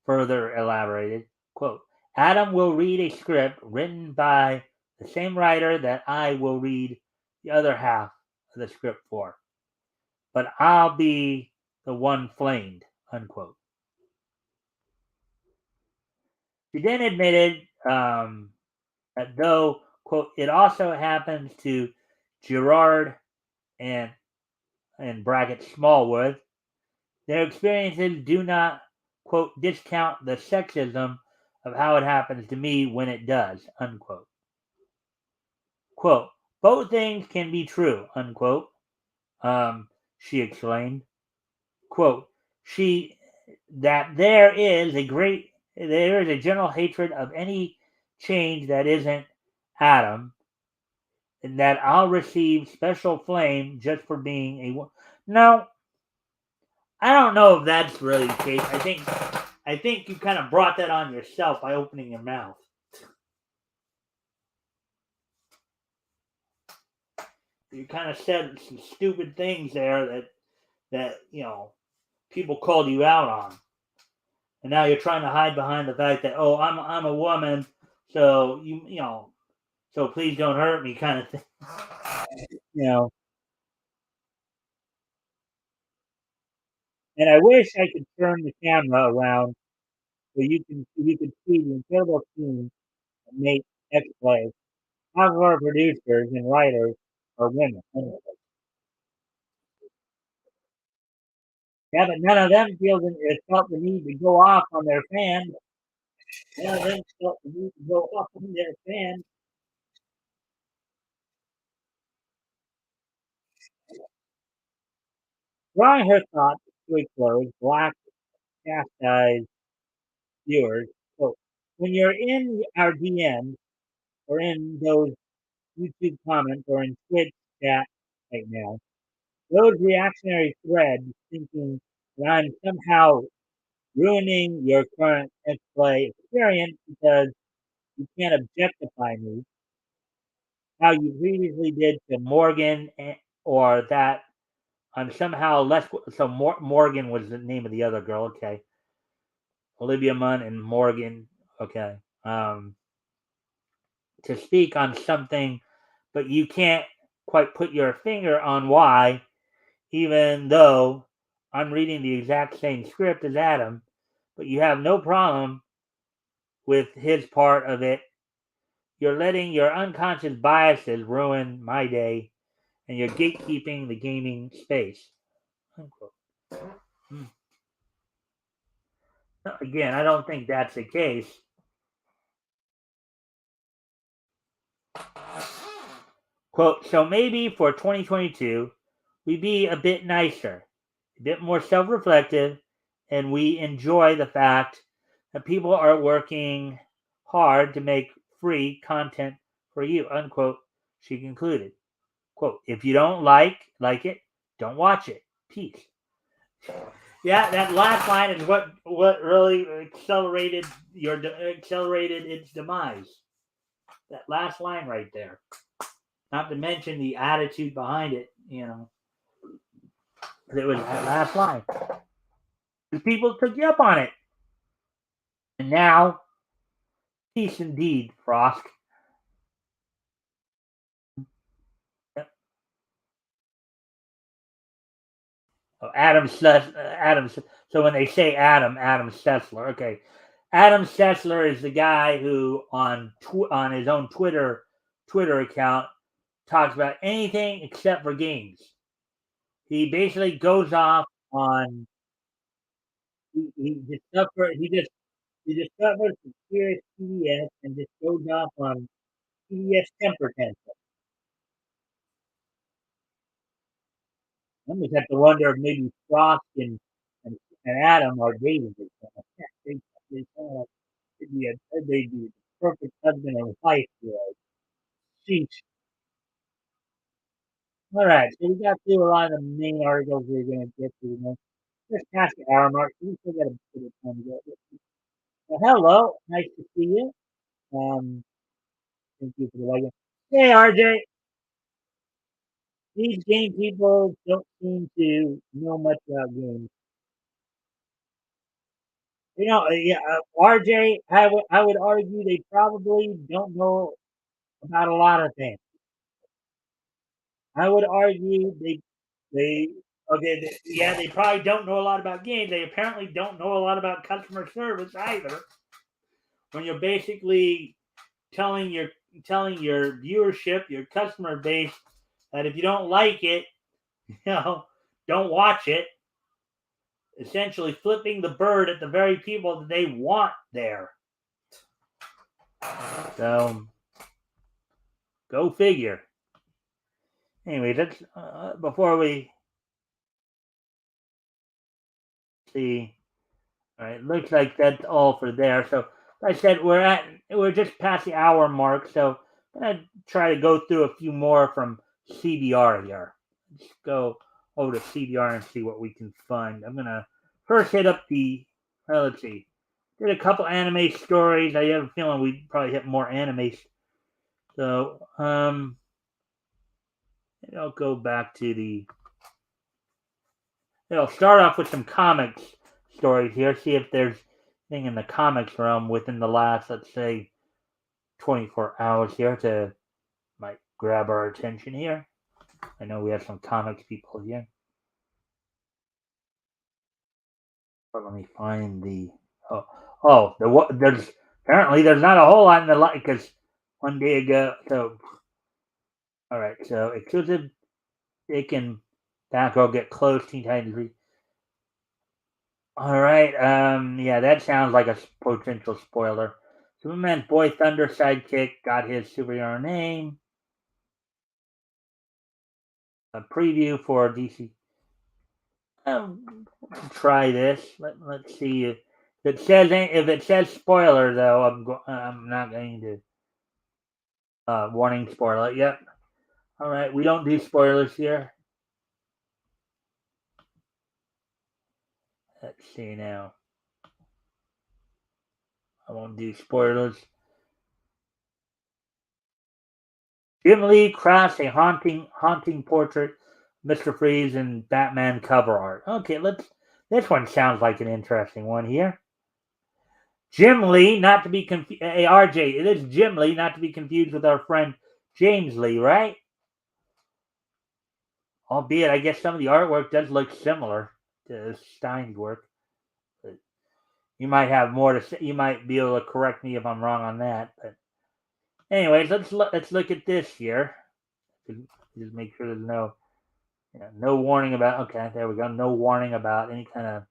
further elaborated, quote, Adam will read a script written by the same writer that I will read the other half of the script for, but I'll be the one flamed, unquote. She then admitted that though, quote, it also happens to Gerard and in brackets Smallwood, their experiences do not, quote, discount the sexism of how it happens to me when it does, unquote. Quote, both things can be true, unquote, she explained. Quote, she, that there is a general hatred of any change that isn't Adam, and that I'll receive special flame just for being a. No, I don't know if that's really the case. I think you kind of brought that on yourself by opening your mouth. You kind of said some stupid things there that people called you out on, and now you're trying to hide behind the fact that I'm a woman, so so please don't hurt me, kind of thing. You know, and I wish I could turn the camera around so you could see the incredible team that make X Play. Half of our producers and writers are women. Yeah, but none of them felt the need to go off on their fans. None of them felt the need to go off on their fans. Drawing her thoughts to a close, Black chastised viewers. Quote, when you're in our DMs or in those YouTube comments or in Twitch chat right now, those reactionary threads thinking that I'm somehow ruining your current play experience because you can't objectify me, how you previously did to Morgan, or that I'm somehow less. So Morgan was the name of the other girl. Okay, Olivia Munn and Morgan. Okay, to speak on something, but you can't quite put your finger on why, even though I'm reading the exact same script as Adam, but you have no problem with his part of it. You're letting your unconscious biases ruin my day, and you're gatekeeping the gaming space. Unquote. Again, I don't think that's the case. Quote, so maybe for 2022, we be a bit nicer, a bit more self reflective, and we enjoy the fact that people are working hard to make free content for you, unquote, she concluded. Quote, if you don't like it, don't watch it. Peace. Yeah, that last line is what really accelerated its demise. That last line right there. Not to mention the attitude behind it, it was that last line. The people took you up on it. And now, peace indeed, Frost. Yep. Oh, Adam. So when they say Adam Sessler. Okay, Adam Sessler is the guy who on his own Twitter account talks about anything except for games. He basically goes off on he discovers some serious PDS and just goes off on PDS temper tantrum. I just have to wonder if maybe Frost and Adam are dating each other. They sound like they'd be the perfect husband and wife. Sheesh. All right, so we got through a lot of the main articles we're going to get to. Just past the hour mark. We still got a bit of time to go. Well, hello, nice to see you. Thank you for the like. Hey, RJ, these game people don't seem to know much about games. Yeah, RJ, I would argue they probably don't know about a lot of things. I would argue they okay, yeah, they probably don't know a lot about games. They apparently don't know a lot about customer service either. When you're basically telling your viewership, your customer base, that if you don't like it, don't watch it. Essentially flipping the bird at the very people that they want there. So go figure. Anyway, that's before we see. All right, looks like that's all for there. So, like I said, we're just past the hour mark. So, I'm gonna try to go through a few more from CBR here. Let's go over to CBR and see what we can find. I'm gonna first hit up the. Let's see. Did a couple anime stories. I have a feeling we probably hit more animes. So, I'll go back to the. I'll start off with some comics stories here. See if there's anything in the comics realm within the last, let's say, 24 hours here to might grab our attention here. I know we have some comics people here. But let me find the. There's apparently there's not a whole lot in the light because one day ago. So, all right. So exclusive. They can Batgirl get close. Teen Titans. All right. Yeah, that sounds like a potential spoiler. Superman's Boy Thunder sidekick got his superhero name. A preview for DC. Try this. Let's see If it says spoiler though, I'm not going to warning spoiler. Yep. All right, we don't do spoilers here. Let's see now. I won't do spoilers. Jim Lee crafts a haunting portrait, Mr. Freeze and Batman cover art. Okay, This one sounds like an interesting one here. Jim Lee, not to be confused. Hey, RJ, it is Jim Lee, not to be confused with our friend James Lee, right? Albeit, I guess some of the artwork does look similar to Stein's work. But you might have more to say. You might be able to correct me if I'm wrong on that. But anyways, let's look at this here. Just make sure there's no warning about. Okay, there we go. No warning about any kind of.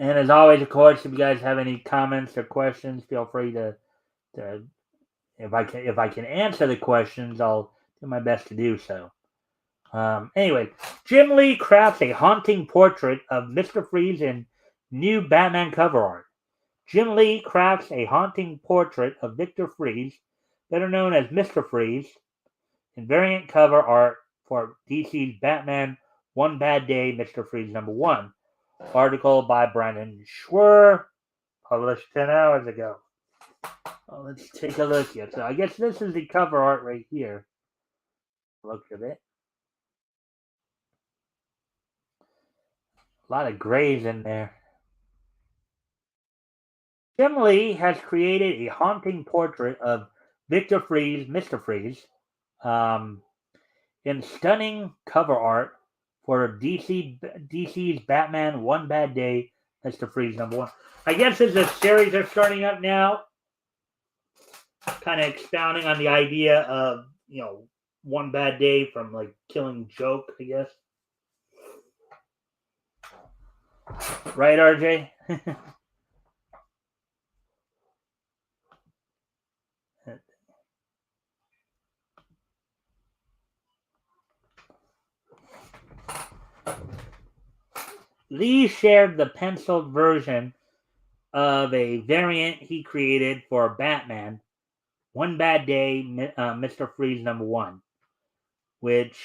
And as always, of course, if you guys have any comments or questions, feel free to if I can answer the questions, I'll do my best to do so. Anyway, Jim Lee crafts a haunting portrait of Mr. Freeze in new Batman cover art. Jim Lee crafts a haunting portrait of Victor Freeze, better known as Mr. Freeze, in variant cover art for DC's Batman One Bad Day, Mr. Freeze #1. Article by Brandon Schwer, published 10 hours ago. Well, let's take a look here. So I guess this is the cover art right here. Look at it. A lot of grays in there. Jim Lee has created a haunting portrait of Victor Freeze, Mr. Freeze, in stunning cover art for DC's Batman One Bad Day, Mr. Freeze #1. I guess as a series they're starting up now, kind of expounding on the idea of, one bad day from like Killing Joke, I guess. Right, RJ? Lee shared the penciled version of a variant he created for Batman, One Bad Day, Mr. Freeze #1, which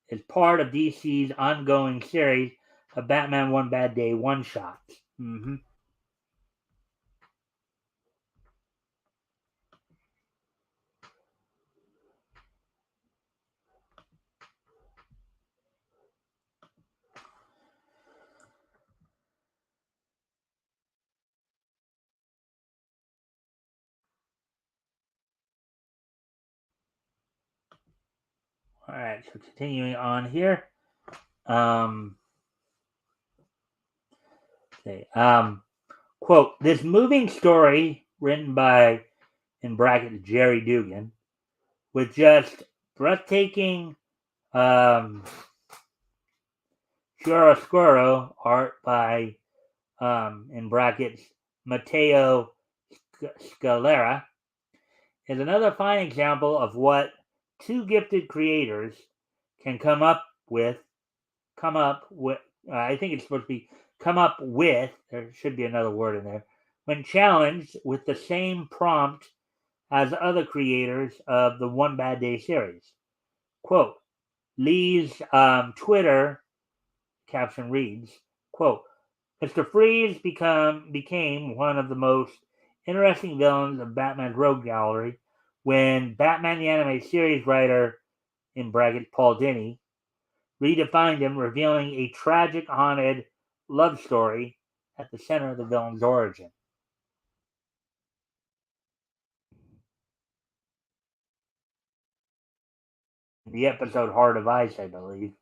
is part of DC's ongoing series of Batman One Bad Day one-shots. Mm-hmm. All right, so continuing on here. Okay. Quote, this moving story written by, in brackets, Jerry Dugan, with just breathtaking chiaroscuro art by, in brackets, Matteo Scalera, is another fine example of what two gifted creators can come up with. I think it's supposed to be come up with. There should be another word in there. When challenged with the same prompt as other creators of the One Bad Day series. Quote, Lee's Twitter caption reads, quote, Mr. Freeze became one of the most interesting villains of Batman's rogue gallery when Batman the Animated Series writer, in brackets, Paul Dini, redefined him, revealing a tragic, haunted love story at the center of the villain's origin. The episode Heart of Ice, I believe.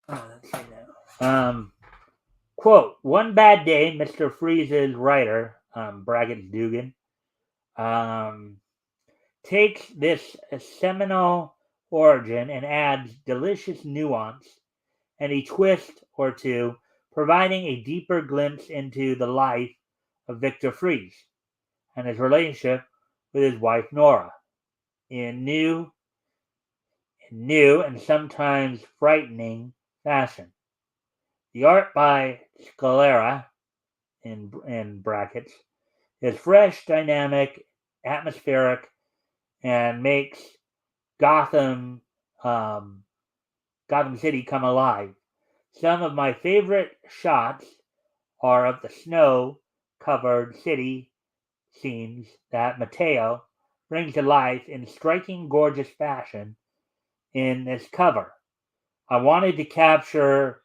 Let's see now. Quote, One Bad Day, Mr. Freeze's writer, brackets Dugan, takes this seminal origin and adds delicious nuance and a twist or two, providing a deeper glimpse into the life of Victor Freeze and his relationship with his wife Nora. in new and sometimes frightening fashion. The art by Scalera in brackets is fresh, dynamic, atmospheric, and makes Gotham um, Gotham City come alive. Some of my favorite shots are of the snow-covered city scenes that Mateo brings to life in striking, gorgeous fashion in this cover. I wanted to capture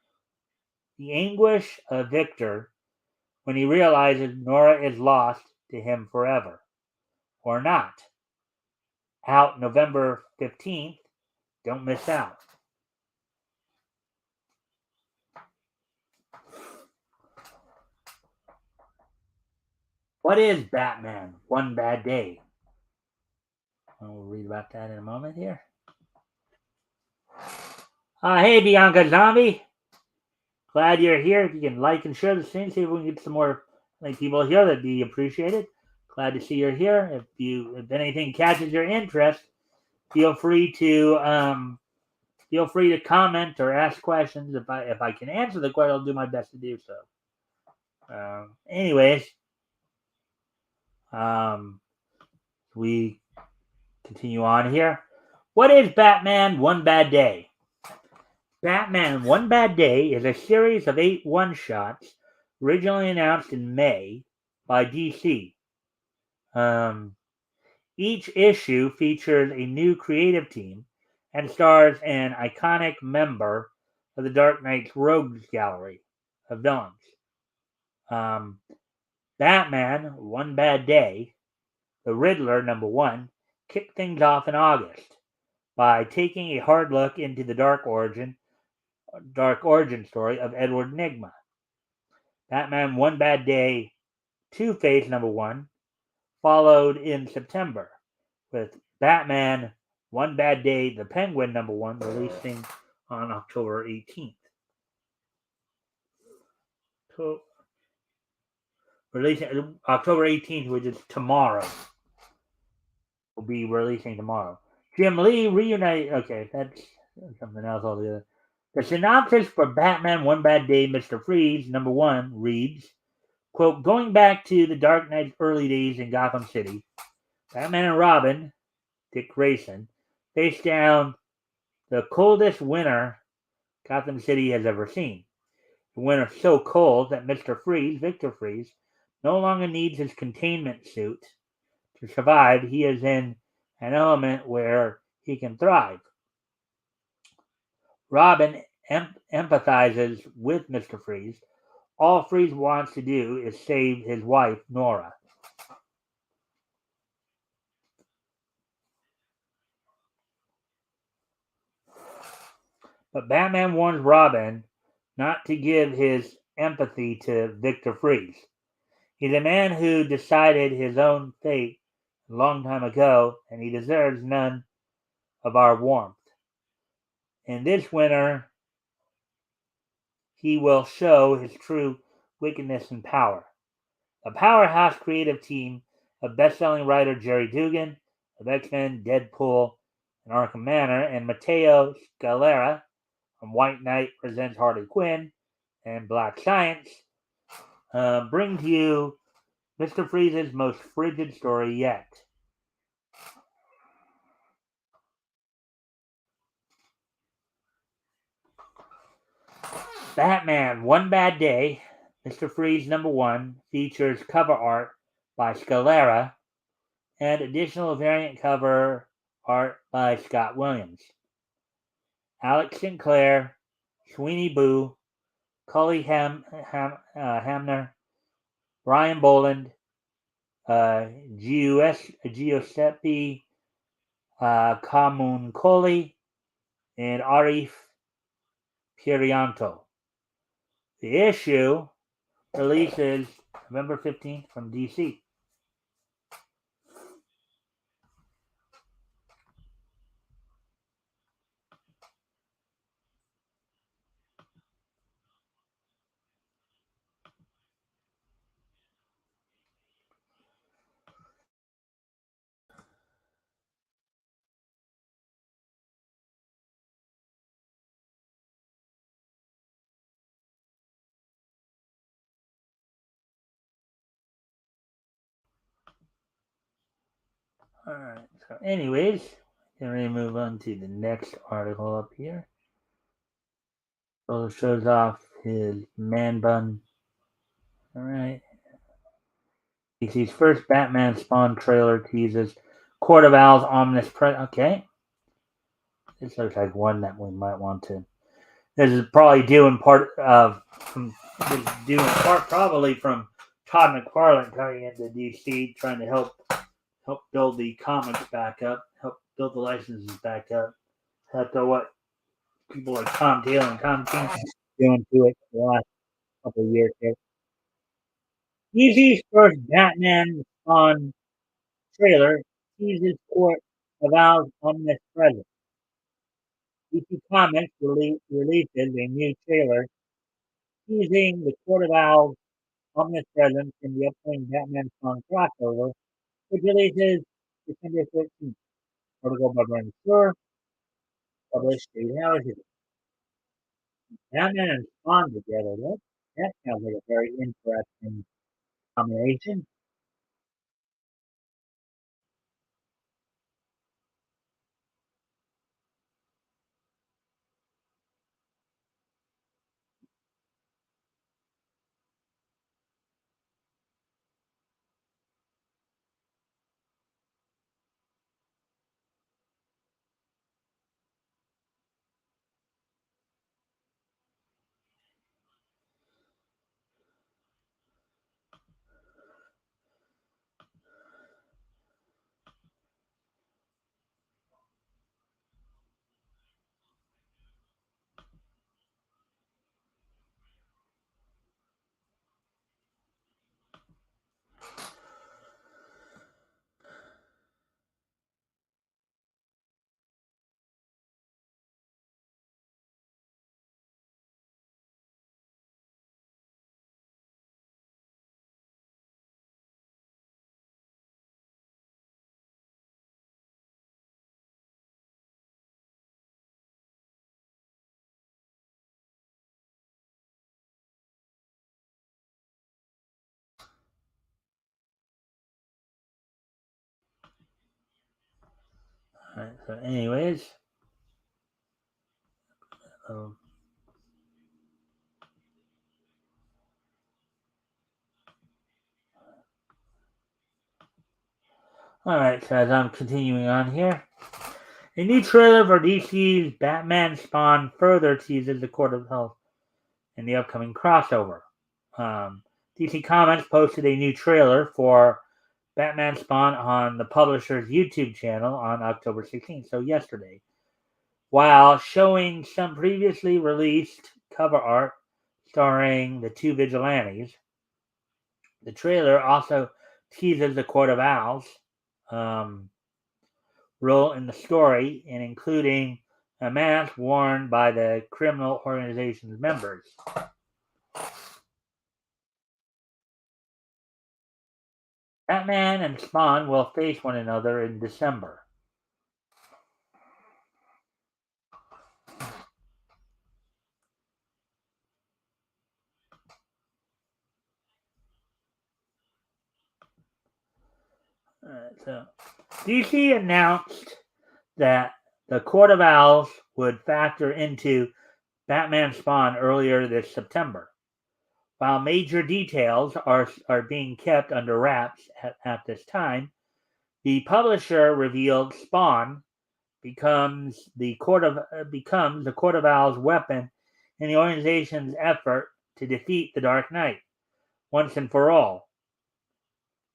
the anguish of Victor when he realizes Nora is lost to him forever, or not. Out November 15th. Don't miss out. What is Batman? One Bad Day. We'll read about that in a moment here. Hey, Bianca Zombie. Glad you're here. If you can like and share the stream, see if we can get some more people here, that'd be appreciated. Glad to see you're here. If anything catches your interest, feel free to comment or ask questions. If I can answer the question, I'll do my best to do so. Anyways, we continue on here. What is Batman One Bad Day? Batman One Bad Day is a series of 8 one-shots originally announced in May by DC. Each issue features a new creative team and stars an iconic member of the Dark Knight's Rogues Gallery of villains. Batman One Bad Day, The Riddler #1, kicked things off in August by taking a hard look into the dark origin story of Edward Nygma. Batman One Bad Day, Two-Face #1 followed in September, with Batman One Bad Day, The Penguin #1 releasing on October 18th. So, releasing October 18th, which is tomorrow. Will be releasing tomorrow. Jim Lee reunited. Okay, that's something else altogether. The synopsis for Batman One Bad Day, Mr. Freeze #1 reads, quote, going back to the Dark Knight's early days in Gotham City, Batman and Robin, Dick Grayson, face down the coldest winter Gotham City has ever seen. The winter so cold that Mr. Freeze, Victor Freeze, no longer needs his containment suit to survive. He is in an element where he can thrive. Robin empathizes with Mr. Freeze. All Freeze wants to do is save his wife, Nora. But Batman warns Robin not to give his empathy to Victor Freeze. He's a man who decided his own fate a long time ago, and he deserves none of our warmth. In this winter, he will show his true wickedness and power. The powerhouse creative team of best-selling writer Jerry Dugan of X-Men, Deadpool, and Arkham Manor, and Matteo Scalera from White Knight Presents Harley Quinn and Black Science, bring to you Mr. Freeze's most frigid story yet. Batman One Bad Day, Mr. Freeze #1 features cover art by Scalera and additional variant cover art by Scott Williams. Alex Sinclair, Sweeney Boo, Cully Hamner, Brian Boland, Giuseppe Camuncoli, and Arif Pirianto. The issue releases November 15th from DC. Alright, so anyways, going to move on to the next article up here. So it shows off his man bun. Alright. DC's first Batman Spawn trailer teases Court of Owls ominous Okay. This looks like one that we might want to. This is probably due in part probably from Todd McFarlane coming into DC, trying to help build the comics back up, help build the licenses back up. After what people like Tom Taylor and Tom King doing to it the last couple of years here. DC's first Batman Spawn trailer teases Court of Owls ominous presence. DC Comics releases a new trailer teasing the Court of Owls ominous presence in the upcoming Batman Spawn crossover, which releases December 13th. Article by Brandon Shore, published 8 hours ago. Batman and Spawn together. That sounds like a very interesting combination. Alright, so anyways. Um, Alright, so as I'm continuing on here. A new trailer for DC's Batman Spawn further teases the Court of Owls in the upcoming crossover. DC Comics posted a new trailer for Batman Spawn on the publisher's YouTube channel on October 16th, so yesterday, while showing some previously released cover art starring the two vigilantes. The trailer also teases the Court of Owls role in the story, and including a mask worn by the criminal organization's members. Batman and Spawn will face one another in December. So DC announced that the Court of Owls would factor into Batman Spawn earlier this September. While major details are being kept under wraps at this time, the publisher revealed Spawn becomes the Court of Owls' weapon in the organization's effort to defeat the Dark Knight once and for all.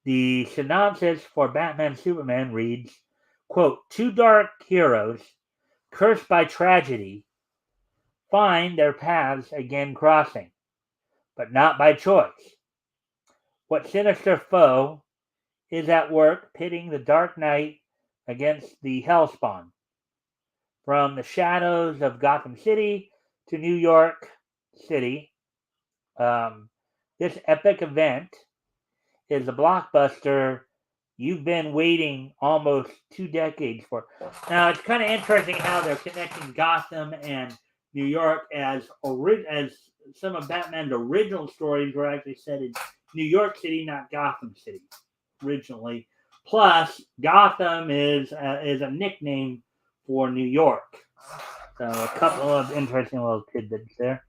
The synopsis for Batman Superman reads, quote, "Two dark heroes, cursed by tragedy, find their paths again crossing, but not by choice. What sinister foe is at work pitting the Dark Knight against the Hellspawn? From the shadows of Gotham City to New York City, this epic event is a blockbuster you've been waiting almost 2 decades for." Now, it's kind of interesting how they're connecting Gotham and New York as some of Batman's original stories were actually set in New York City, not Gotham City originally. Plus, Gotham is a nickname for New York. So a couple of interesting little tidbits there.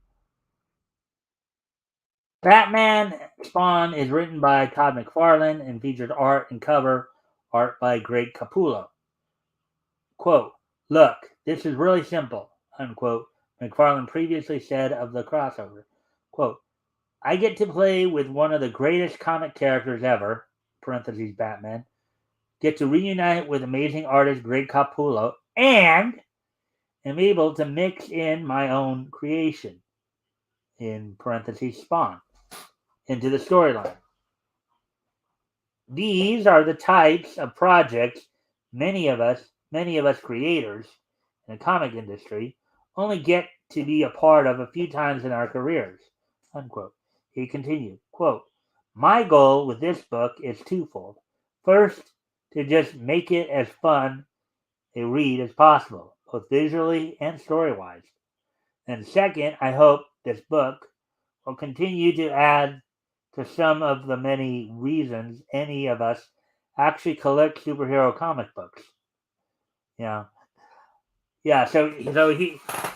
Batman Spawn is written by Todd McFarlane and features art and cover art by Greg Capullo. Quote, "Look, this is really simple," unquote, McFarlane previously said of the crossover. Quote, "I get to play with one of the greatest comic characters ever, parentheses Batman, get to reunite with amazing artist Greg Capullo, and am able to mix in my own creation, in parentheses Spawn, into the storyline. These are the types of projects many of us creators in the comic industry only get to be a part of a few times in our careers." Unquote. He continued, quote, "My goal with this book is twofold. First, to just make it as fun a read as possible, both visually and story-wise. And second, I hope this book will continue to add to some of the many reasons any of us actually collect superhero comic books." Yeah, yeah.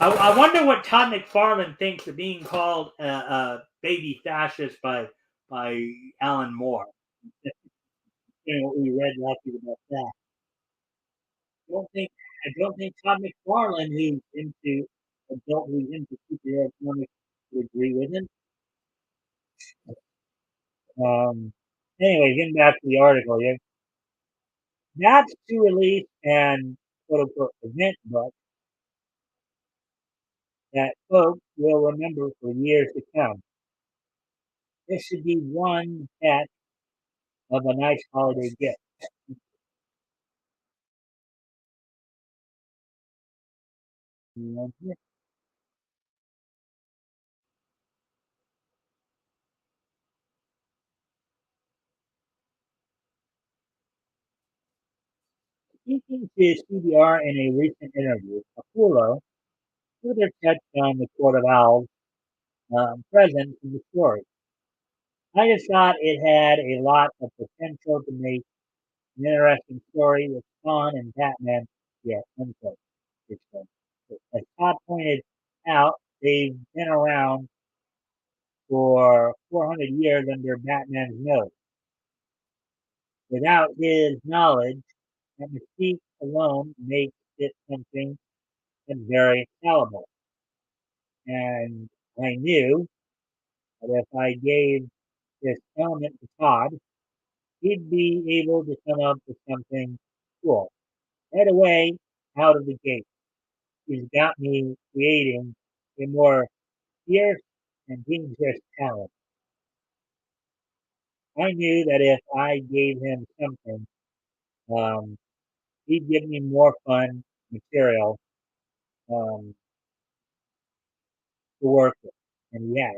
I wonder what Todd McFarlane thinks of being called a baby fascist by Alan Moore. You know what we read last week about that. Don't think I don't think Todd McFarlane, who's into superhero comics, would agree with him. Um, anyway, getting back to the article here. That's to release an quote unquote event book that folks will remember for years to come. This should be one heck of a nice holiday gift. Speaking to CBR in a recent interview, Capullo further touched on the Court of Owls presence in the story. "I just thought it had a lot of potential to make an interesting story with Spawn and Batman yet." Unquote. As Todd pointed out, they've been around for 400 years under Batman's nose. Without his knowledge, that mystique alone makes it something that's very palatable. And I knew that if I gave this element to Todd, he'd be able to come up with something cool. Right away, out of the gate, he's got me creating a more fierce and dangerous talent. I knew that if I gave him something, um, he'd give me more fun material um, to work with. And yeah,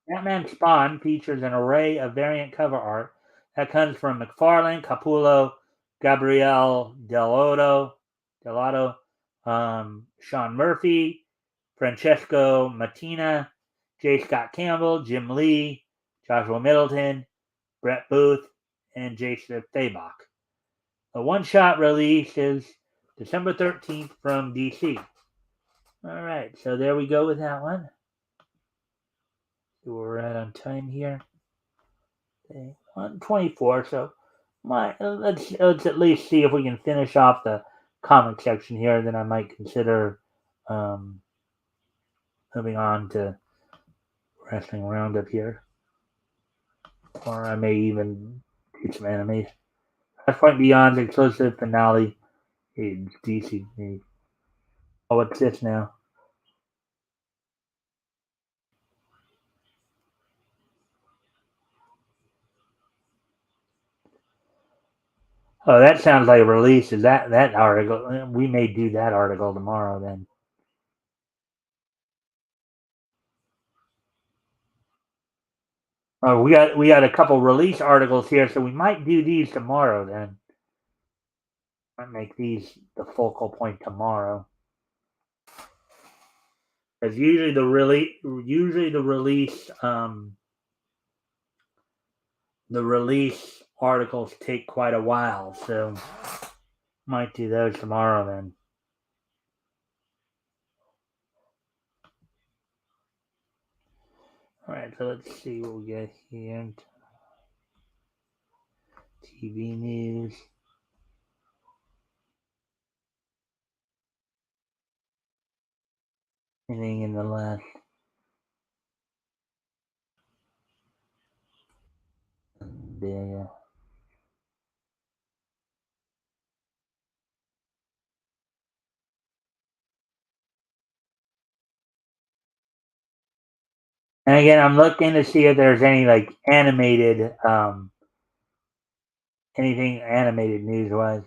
Batman Spawn features an array of variant cover art that comes from McFarlane, Capullo, Gabriel Dell'Otto, Sean Murphy, Francesco Mattina, J. Scott Campbell, Jim Lee, Joshua Middleton, Brett Booth, and Jason Fabok. The one-shot release is December 13th from DC. All right, so there we go with that one. We're at on time here. Okay, 124. So let's at least see if we can finish off the comic section here. Then I might consider um, moving on to wrestling roundup here, or I may even do some anime. Flashpoint Beyond's exclusive finale is DC. Oh, what's this now? Oh, that sounds like a release. Is that article? We may do that article tomorrow then. Oh, we got a couple release articles here, so we might do these tomorrow then. Might make these the focal point tomorrow. Because the release articles take quite a while, so might do those tomorrow then. All right, so let's see what we get here. TV news. Anything in the last day? And again, I'm looking to see if there's any like animated, anything animated news wise.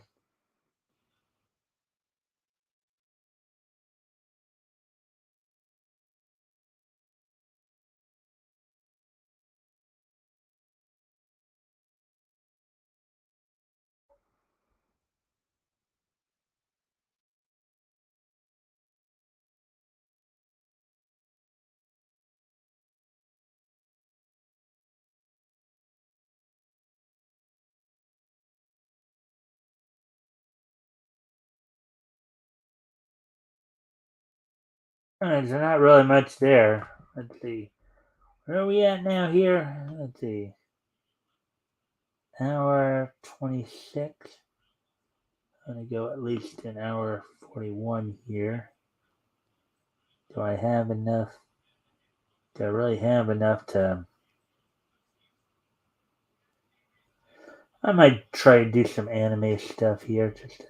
There's not really much there. Let's see. Where are we at now here? Let's see. Hour 26. I'm going to go at least an hour 41 here. Do I have enough? Do I really have enough to? I might try to do some anime stuff here. Just to,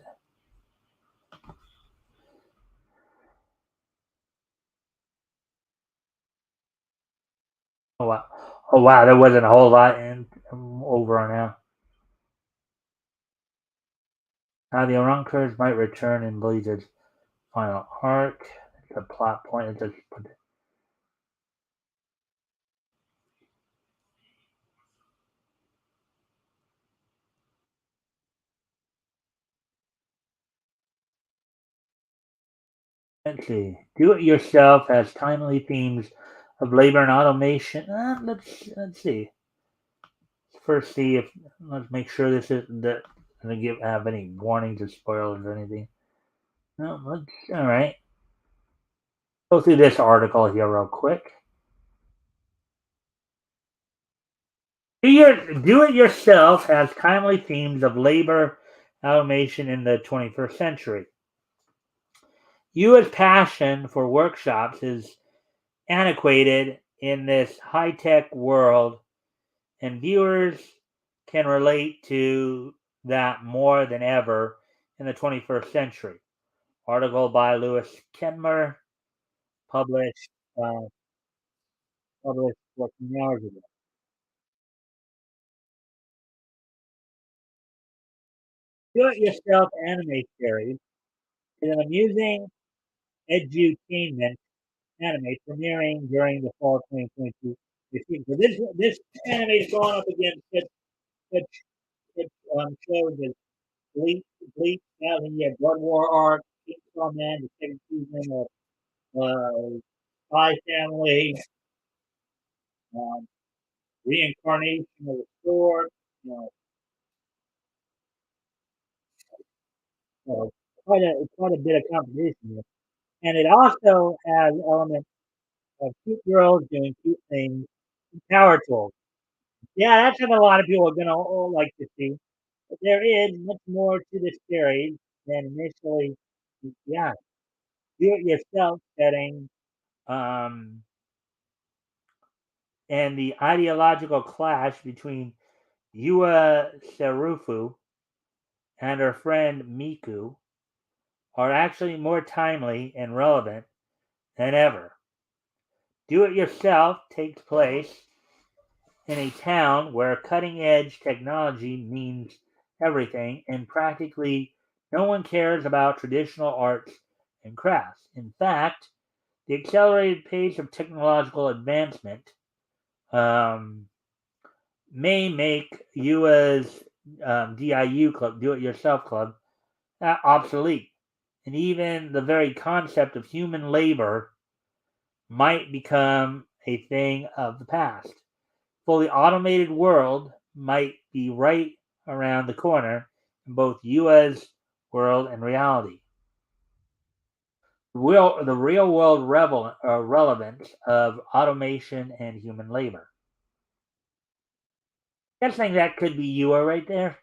oh wow, oh wow, there wasn't a whole lot in over on now. How the Orunkers might return in Blizzard's final arc. It's a plot point. It's just let's see. Do it yourself has timely themes of labor and automation. Let's see. First, see if let's make sure this is that doesn't have any warnings or spoilers or anything. No, let's all right. Go through this article here real quick. Do it yourself has timely themes of labor automation in the 21st century. U.S. passion for workshops is antiquated in this high tech world, and viewers can relate to that more than ever in the 21st century. Article by Lewis Kenmer, published uh, published 14 hours ago. Do-it-yourself anime series is an amusing edutainment anime premiering during the fall 2022. So this anime is going up against such, such shows as Bleach, now the Blood War arc, Chainsaw Man, the second season of Spy Family, um, Reincarnation of the Sword, you know, so quite a bit of competition here. And it also has elements of cute girls doing cute things, and power tools. Yeah, that's what a lot of people are gonna like to see. But there is much more to this series than initially. Yeah, do it yourself setting, um, and the ideological clash between Yua Serufu and her friend Miku are actually more timely and relevant than ever. Do It Yourself takes place in a town where cutting edge technology means everything and practically no one cares about traditional arts and crafts. In fact, the accelerated pace of technological advancement um, may make you as DIU club, do it yourself club, obsolete. And even the very concept of human labor might become a thing of the past. Fully automated world might be right around the corner in both UA's world and reality. The real world relevance of automation and human labor. Guessing that could be Yua right there.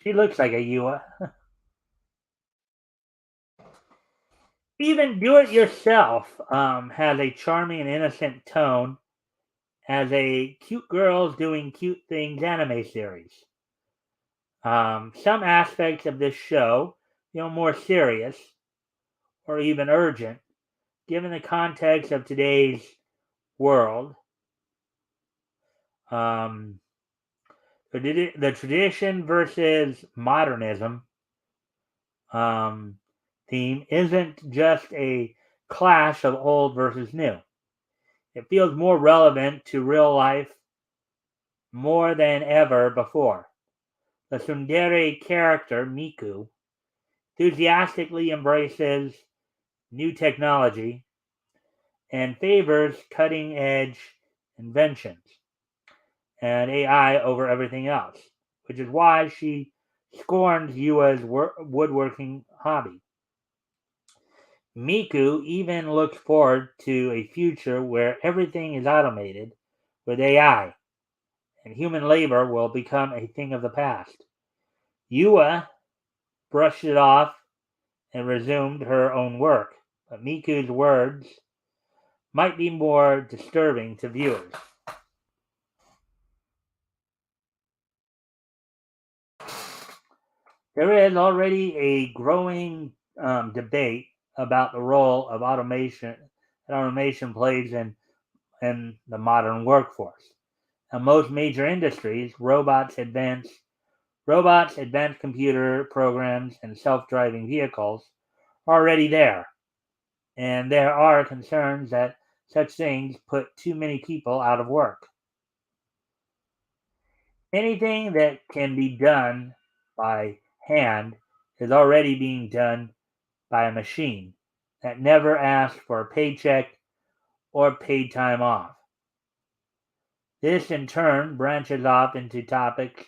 She looks like a Yua. Even Do It Yourself has a charming and innocent tone as a cute girls doing cute things anime series. Some aspects of this show feel more serious or even urgent given the context of today's world. Um, the tradition versus modernism um, theme isn't just a clash of old versus new. It feels more relevant to real life more than ever before. The tsundere character, Miku, enthusiastically embraces new technology and favors cutting edge inventions and AI over everything else, which is why she scorns Yua's woodworking hobby. Miku even looks forward to a future where everything is automated with AI and human labor will become a thing of the past. Yua brushed it off and resumed her own work, but Miku's words might be more disturbing to viewers. There is already a growing debate about the role of automation plays in the modern workforce. In most major industries, advanced computer programs, and self-driving vehicles are already there, and there are concerns that such things put too many people out of work. Anything that can be done by hand is already being done by a machine that never asked for a paycheck or paid time off. This in turn branches off into topics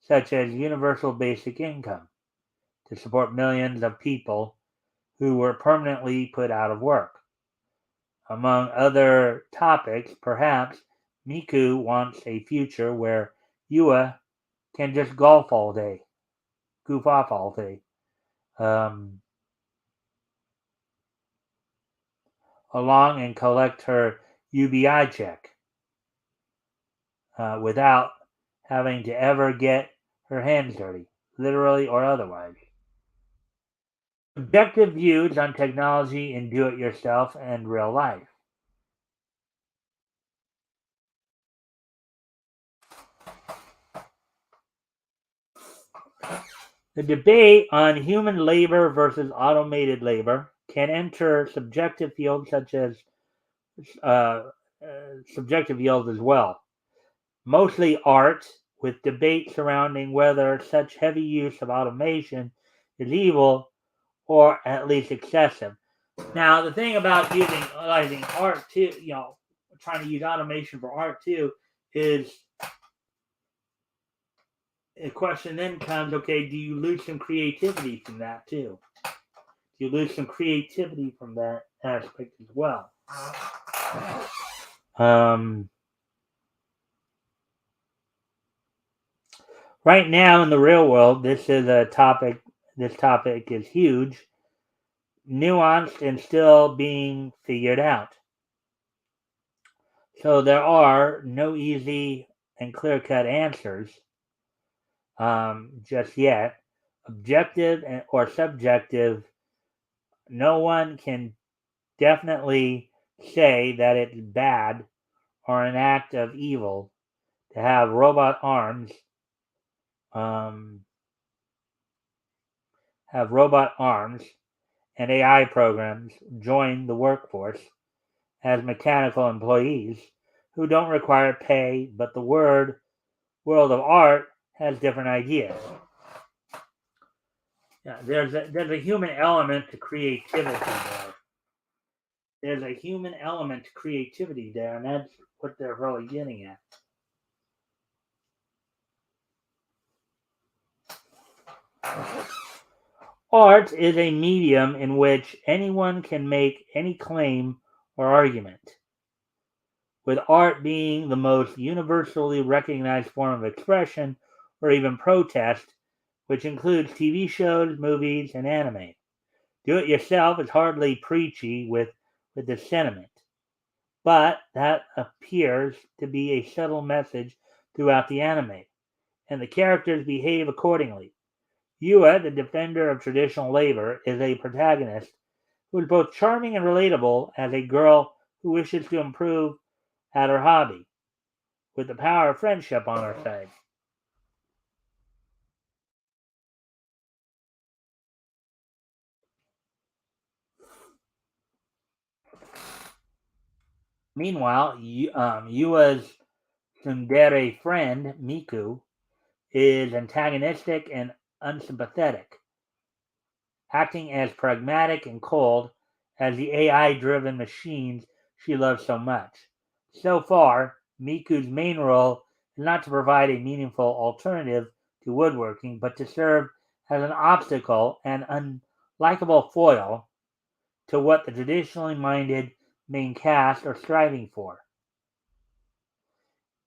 such as universal basic income to support millions of people who were permanently put out of work. Among other topics, perhaps Miku wants a future where Yua can just goof off all day, um, along and collect her UBI check without having to ever get her hands dirty, literally or otherwise. Subjective views on technology in do it yourself and real life. The debate on human labor versus automated labor can enter subjective fields such as uh, subjective fields as well. Mostly art, with debate surrounding whether such heavy use of automation is evil or at least excessive. Now, the thing about utilizing art too, trying to use automation for art too, is the question then comes: okay, do you lose some creativity from that too? Do you lose some creativity from that aspect as well? Um, right now in the real world, this is a topic. This topic is huge, nuanced, and still being figured out. So there are no easy and clear-cut answers just yet. Objective or subjective, no one can definitely say that it's bad or an act of evil to have um, robot arms and AI programs join the workforce as mechanical employees who don't require pay, but the world of art has different ideas. Yeah, there's a human element to creativity there. There's a human element to creativity there, and that's what they're really getting at. Art is a medium in which anyone can make any claim or argument, with art being the most universally recognized form of expression or even protest, which includes TV shows, movies, and anime. Do it yourself is hardly preachy with this sentiment, but that appears to be a subtle message throughout the anime, and the characters behave accordingly. Yua, the defender of traditional labor, is a protagonist who is both charming and relatable as a girl who wishes to improve at her hobby, with the power of friendship on her side. Meanwhile, Yua's tsundere friend, Miku, is antagonistic and unsympathetic, acting as pragmatic and cold as the AI-driven machines she loves so much. So far, Miku's main role is not to provide a meaningful alternative to woodworking, but to serve as an obstacle and unlikable foil to what the traditionally minded main cast are striving for.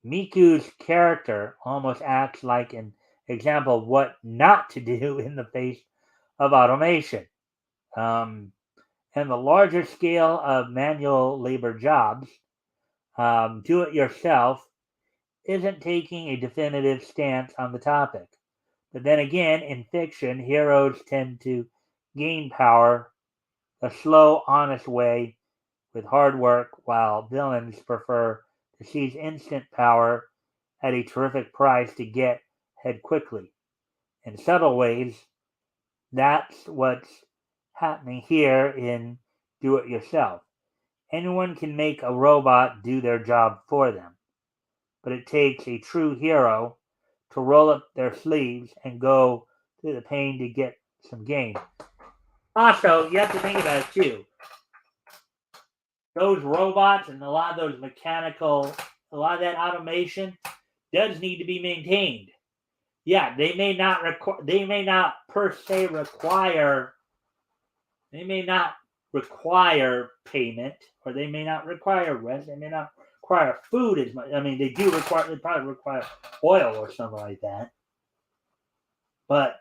Miku's character almost acts like an example of what not to do in the face of automation. Um, and the larger scale of manual labor jobs, do it yourself isn't taking a definitive stance on the topic. But then again, in fiction, heroes tend to gain power a slow, honest way with hard work, while villains prefer to seize instant power at a terrific price to get ahead quickly. In subtle ways, that's what's happening here in Do It Yourself. Anyone can make a robot do their job for them, but it takes a true hero to roll up their sleeves and go through the pain to get some gain. Also, you have to think about it too. Those robots and a lot of those mechanical, a lot of that automation does need to be maintained. Yeah, they may not per se require, they may not require payment, or they may not require rest, they may not require food as much. I mean, they probably require oil or something like that. But,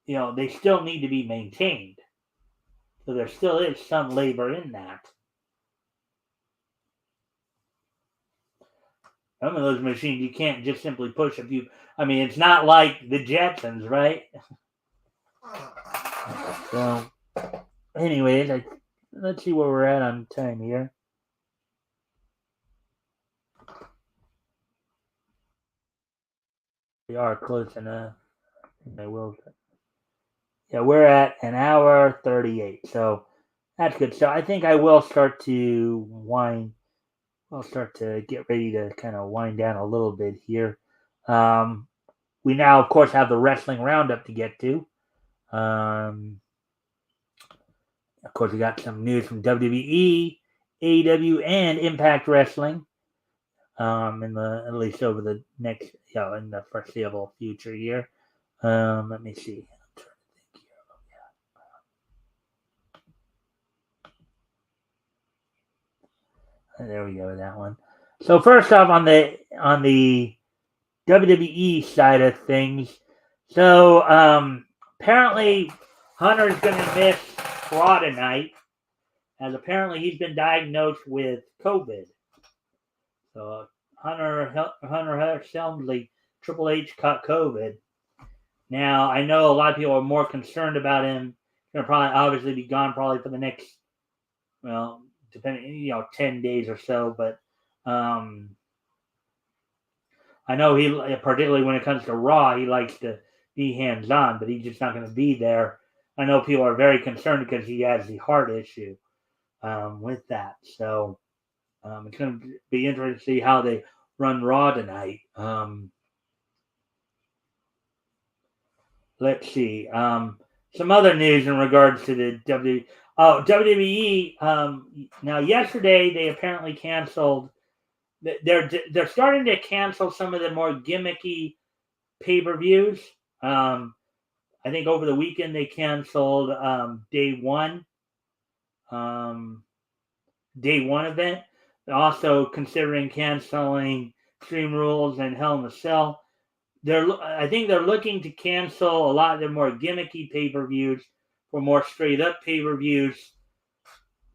they still need to be maintained. So there still is some labor in that. Some of those machines you can't just simply push a few. I mean, it's not like the Jetsons, right? So, anyways, let's see where we're at on time here. We are close enough. I will. Yeah, we're at an hour 38, so that's good. So I think I will start to wind. I'll start to get ready to kind of wind down a little bit here. Um, we now, of course, have the wrestling roundup to get to. Of course, we got some news from WWE, AEW, and Impact Wrestling. In the at least over the next, in the foreseeable future here. Let me see. I'm trying to think here. There we go with that one. So first off, on the WWE side of things, so apparently Hunter's going to miss Raw tonight, as apparently he's been diagnosed with COVID. So Hunter Helmsley, Triple H caught COVID. Now I know a lot of people are more concerned about him. Going to probably obviously be gone probably for the next, well, depending 10 days or so. But I know he, particularly when it comes to Raw, he likes to be hands on, but he's just not going to be there. I know people are very concerned because he has the heart issue with that. So it's going to be interesting to see how they run Raw tonight. Let's see. some other news in regards to the WWE. Now, yesterday they apparently canceled. They're starting to cancel some of the more gimmicky pay-per-views. I think over the weekend they canceled day one um, event. They're also considering canceling Extreme Rules and Hell in a Cell. I think they're looking to cancel a lot of their more gimmicky pay-per-views for more straight-up pay-per-views,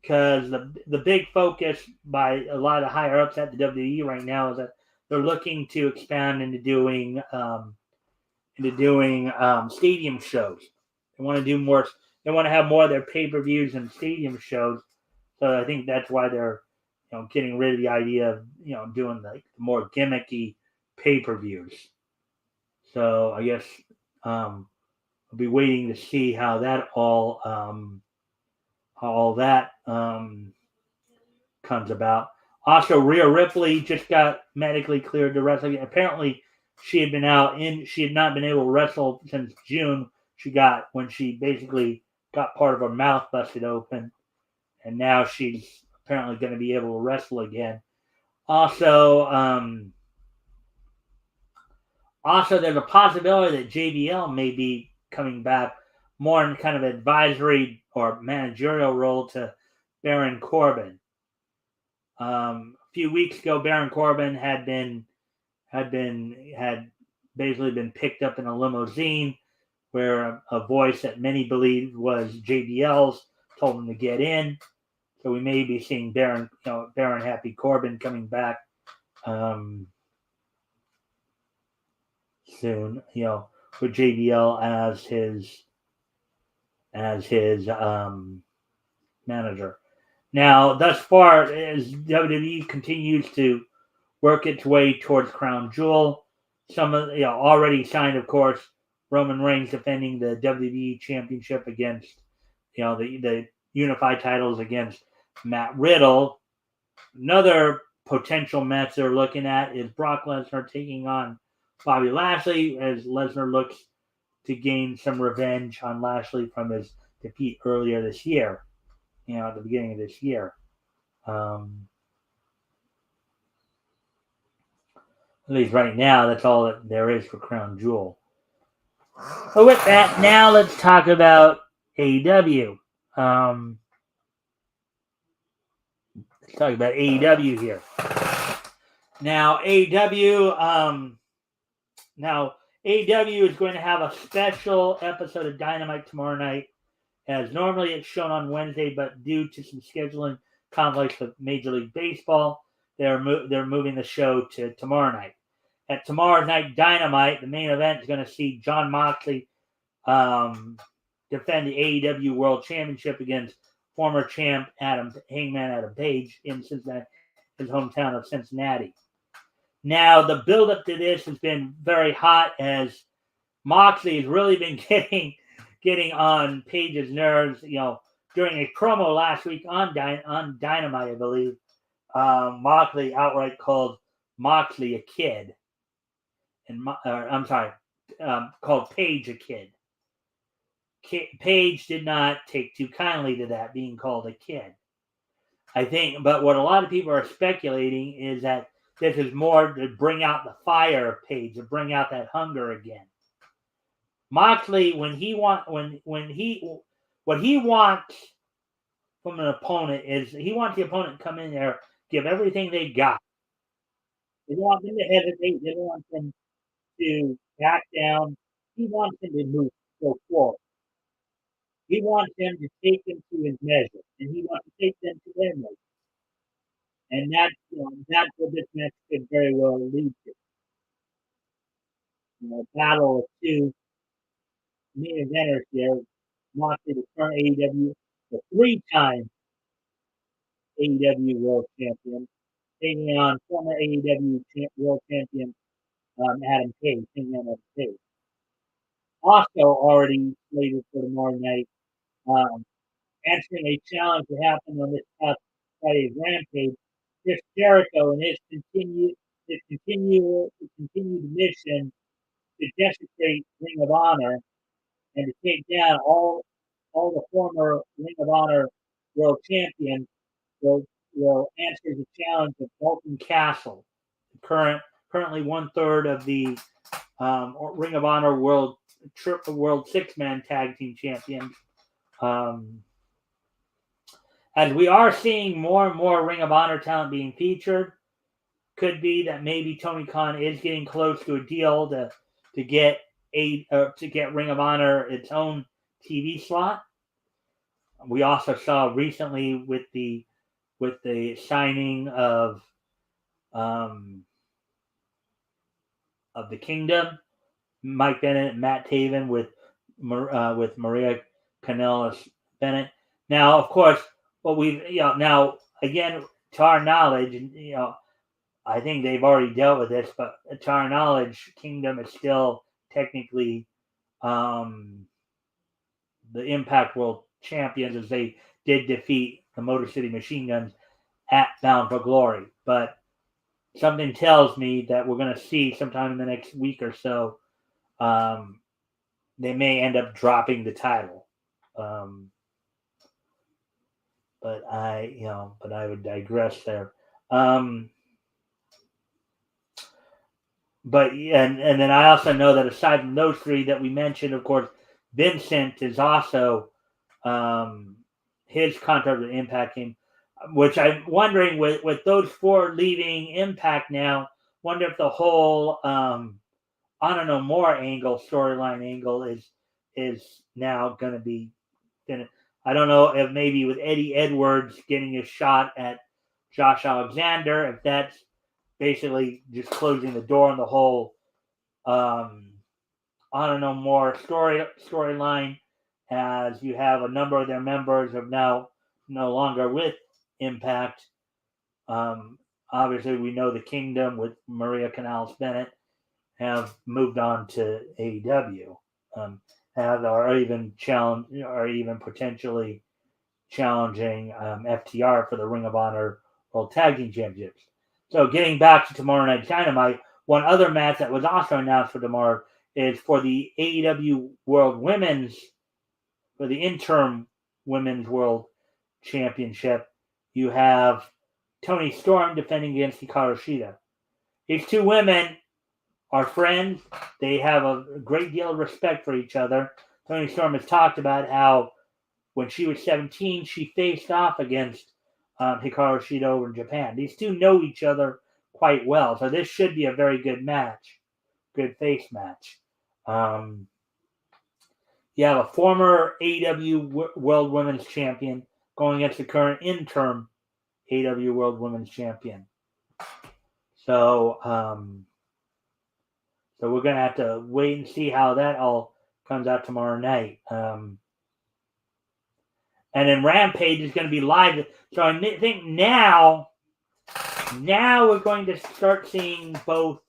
because the big focus by a lot of the higher ups at the WWE right now is that they're looking to expand into doing stadium shows. They want to do more. They want to have more of their pay-per-views and stadium shows. So I think that's why they're getting rid of the idea of doing the more gimmicky pay-per-views. So I guess I'll be waiting to see how that all comes about. Also, Rhea Ripley just got medically cleared to wrestle. Apparently, she had not been able to wrestle since June. When she basically got part of her mouth busted open, and now she's apparently going to be able to wrestle again. Also, there's a possibility that JBL may be coming back more in kind of advisory or managerial role to Baron Corbin. A few weeks ago, Baron Corbin had basically been picked up in a limousine, where a voice that many believed was JBL's told him to get in. So we may be seeing Baron Happy Corbin coming back soon. With JBL as his manager. Now, thus far, as WWE continues to work its way towards Crown Jewel, some of already signed, of course, Roman Reigns defending the WWE Championship against the unified titles against Matt Riddle. Another potential match they're looking at is Brock Lesnar taking on Bobby Lashley, as Lesnar looks to gain some revenge on Lashley from his defeat earlier this year. At the beginning of this year. At least right now, that's all that there is for Crown Jewel. But with that, now let's talk about AEW. Let's talk about AEW here. Now, AEW is going to have a special episode of Dynamite tomorrow night, as normally it's shown on Wednesday, but due to some scheduling conflicts with Major League Baseball, they're moving the show to tomorrow night. At tomorrow night Dynamite, the main event is going to see Jon Moxley defend the AEW World Championship against former champ Hangman Adam Page in Cincinnati, his hometown of Cincinnati. Now, the build-up to this has been very hot, as Moxley has really been getting on Page's nerves. During a promo last week on Dynamite, I believe, Moxley outright called Moxley a kid, and called Page a kid. Page did not take too kindly to that, being called a kid. I think, but what a lot of people are speculating is that this is more to bring out the fire of Page, to bring out that hunger again. Moxley, what he wants from an opponent is he wants the opponent to come in there, give everything they got. They don't want them to hesitate. They don't want them to back down. He wants them to go forward. He wants them to take them to his measure, and he wants to take them to their measure. And that's what this match could very well lead to. Battle of two main eventers here. Moxley, the current AEW, the three-time AEW World Champion, taking on former AEW World Champion Adam Page, Adam Page. Also already slated for tomorrow night, answering a challenge that happened on this past Friday's Rampage, Chris Jericho and his continued mission to desecrate Ring of Honor and to take down all the former Ring of Honor world champions will answer the challenge of Dalton Castle, currently 1/3 of the Ring of Honor World Six-Man Tag Team Champions. As we are seeing more and more Ring of Honor talent being featured, could be that maybe Tony Khan is getting close to a deal to get Ring of Honor its own TV slot. We also saw recently with the signing of the Kingdom, Mike Bennett and Matt Taven with Maria Kanellis Bennett. Now, of course, what we've now again to our knowledge, I think they've already dealt with this, but to our knowledge, Kingdom is still technically the Impact World Champions, as they did defeat the Motor City Machine Guns at Bound for Glory. But something tells me that we're going to see sometime in the next week or so, they may end up dropping the title. But I would digress there. But and then I also know that aside from those three that we mentioned, of course, Vincent is also his contract with Impact came, which I'm wondering with those four leaving Impact now, wonder if the whole Honor No More storyline angle is now going to be. I don't know if maybe with Eddie Edwards getting a shot at Josh Alexander, if that's basically just closing the door on the whole Honor No More storyline, as you have a number of their members are now no longer with Impact. Obviously, we know the Kingdom with Maria Kanellis Bennett have moved on to AEW, or even potentially challenging FTR for the Ring of Honor World Tag Team Championships. So getting back to tomorrow night Dynamite, one other match that was also announced for tomorrow is for the AEW for the interim Women's World Championship. You have Toni Storm defending against Hikaru Shida. These two women are friends. They have a great deal of respect for each other. Toni Storm has talked about how when she was 17, she faced off against Hikaru Shida over in Japan. These two know each other quite well, so this should be a very good match, good face match. You have a former AEW World Women's Champion going against the current interim AEW World Women's Champion. So we're going to have to wait and see how that all comes out tomorrow night. And then Rampage is going to be live. So I think now we're going to start seeing both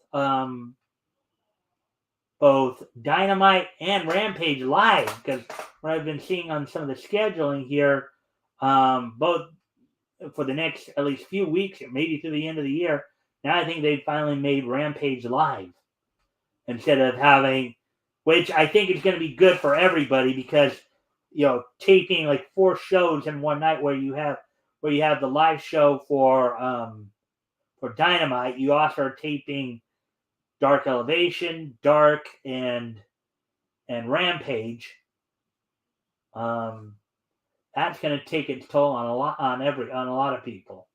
Dynamite and Rampage live, because what I've been seeing on some of the scheduling here, both for the next at least few weeks, maybe through the end of the year, now I think they've finally made Rampage live instead of having, which I think is going to be good for everybody, because taping like 4 shows in one night where you have the live show for Dynamite, you also are taping Dark Elevation, Dark, and Rampage. That's going to take its toll on a lot of people.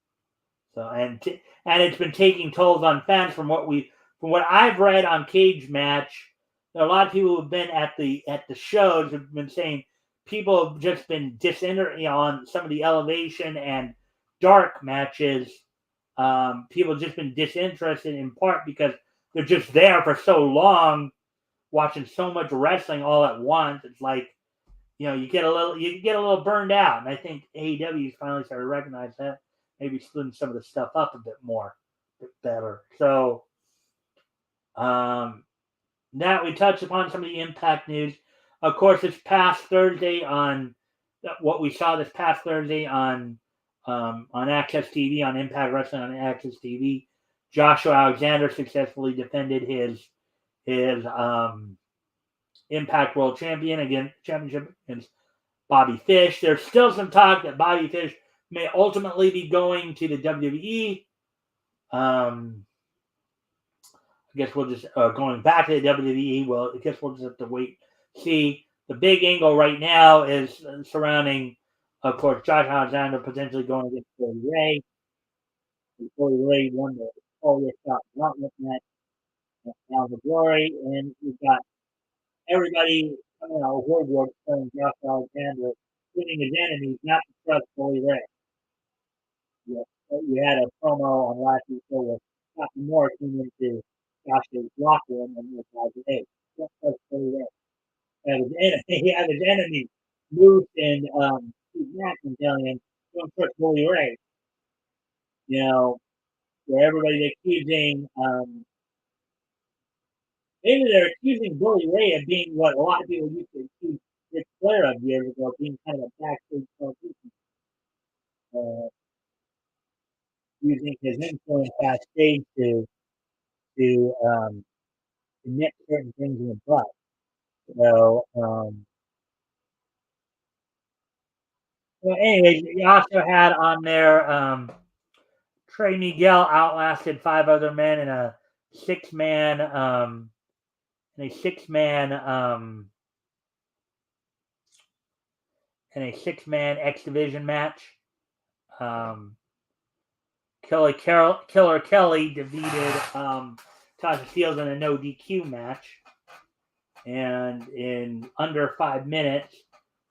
So and it's been taking tolls on fans from what I've read on Cage Match. There are a lot of people who've been at the shows have been saying people have just been disinterested on some of the Elevation and Dark matches. People have just been disinterested in part because they're just there for so long, watching so much wrestling all at once. It's like, you get a little burned out. And I think AEW finally started to recognize that, maybe splitting some of the stuff up a bit better. So, now we touched upon some of the Impact news. Of course, this past Thursday on Access TV, on Impact Wrestling on Access TV, Joshua Alexander successfully defended his Impact World Championship against Bobby Fish. There's still some talk that Bobby Fish may ultimately be going to the WWE. I guess we'll just going back to the WWE. Well, I guess we'll just have to wait. See, the big angle right now is surrounding, of course, Josh Alexander potentially going against Cody Ray. Cody Ray won the All Shot Gauntlet match now the Glory, and we've got everybody coming out of Woodward saying Josh Alexander winning his enemies, not to trust Cody Ray. You had a promo on last week's show where Scott Moore came into Josh's locker room and was like, "Hey, don't trust Cody Ray." He had his enemy, Moose and Steve Jackson telling him, "Don't trust Cody Ray." You know, where everybody's accusing, maybe they're accusing Bully Ray of being what a lot of people used to accuse Ric Flair of years ago, being kind of a backstage politician, using his influence backstage to nip certain things in the bud. So, well, anyways, you also had on there Trey Miguel outlasted 5 other men in a six-man in a six-man X Division match. Killer Kelly defeated Tasha Steelz in a no DQ match, and in under 5 minutes,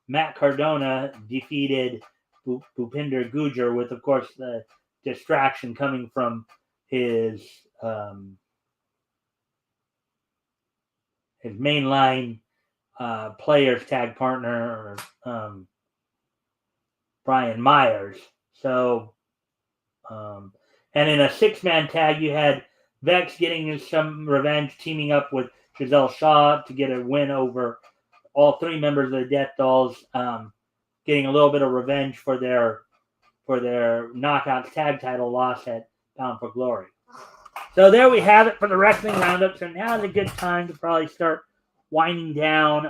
Matt Cardona defeated Bhupinder Gujjar with, of course, the distraction coming from his mainline players tag partner, Brian Myers. So, and in a 6-man tag, you had Vex getting some revenge, teaming up with Giselle Shaw to get a win over all 3 members of the Death Dolls, getting a little bit of revenge for their Knockouts tag title loss at Bound for Glory. So there we have it for the wrestling roundup. So now is a good time to probably start winding down.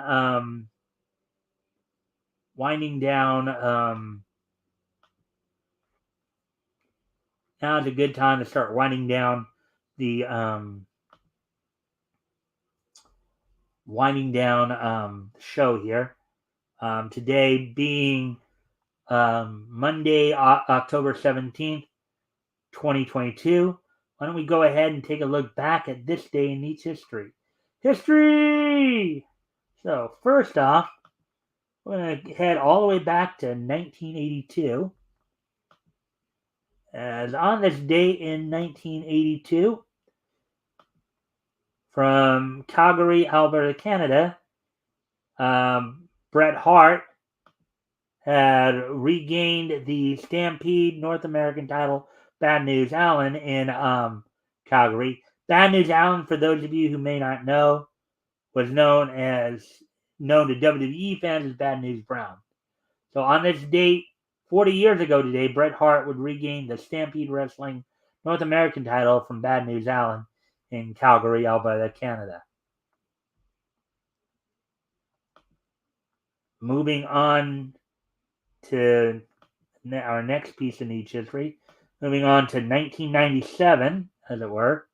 Now is a good time to start winding down the show here. Today being Monday, October 17th, 2022. Why don't we go ahead and take a look back at this day in Neat's history? History! So, first off, we're going to head all the way back to 1982. As on this date in 1982, from Calgary, Alberta, Canada, Bret Hart had regained the Stampede North American title, Bad News Allen, in Calgary. Bad News Allen, for those of you who may not know, was known to WWE fans as Bad News Brown. So on this date, 40 years ago today, Bret Hart would regain the Stampede Wrestling North American title from Bad News Allen in Calgary, Alberta, Canada. Moving on to our next piece in each history. Moving on to 1997, as it were.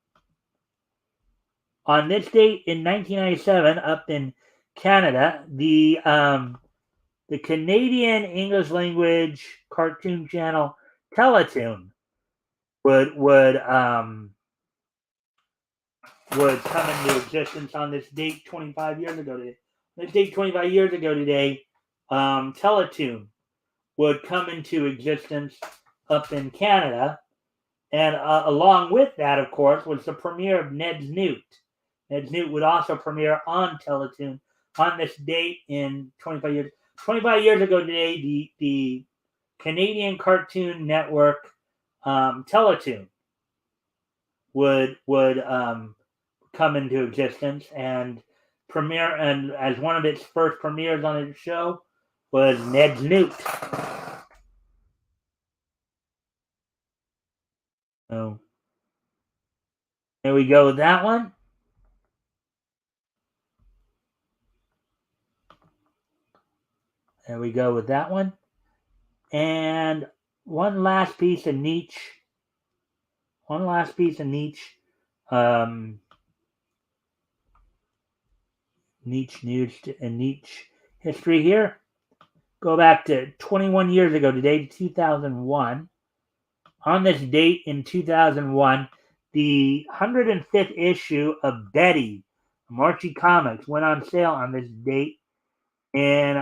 On this date in 1997, up in Canada, the Canadian English language cartoon channel Teletoon would come into existence on this date 25 years ago today. This date 25 years ago today, Teletoon would come into existence up in Canada. And along with that, of course, was the premiere of Ned's Newt. Ned's Newt would also premiere on Teletoon on this date in 25 years. 25 years ago today, the Canadian Cartoon Network Teletoon would come into existence and premiere, and as one of its first premieres on its show was Ned's Newt. So there we go with that one. There we go with that one. And one last piece of niche. Niche news and niche history here. Go back to 21 years ago today, 2001. On this date in 2001, the 105th issue of Betty, Archie Comics, went on sale on this date in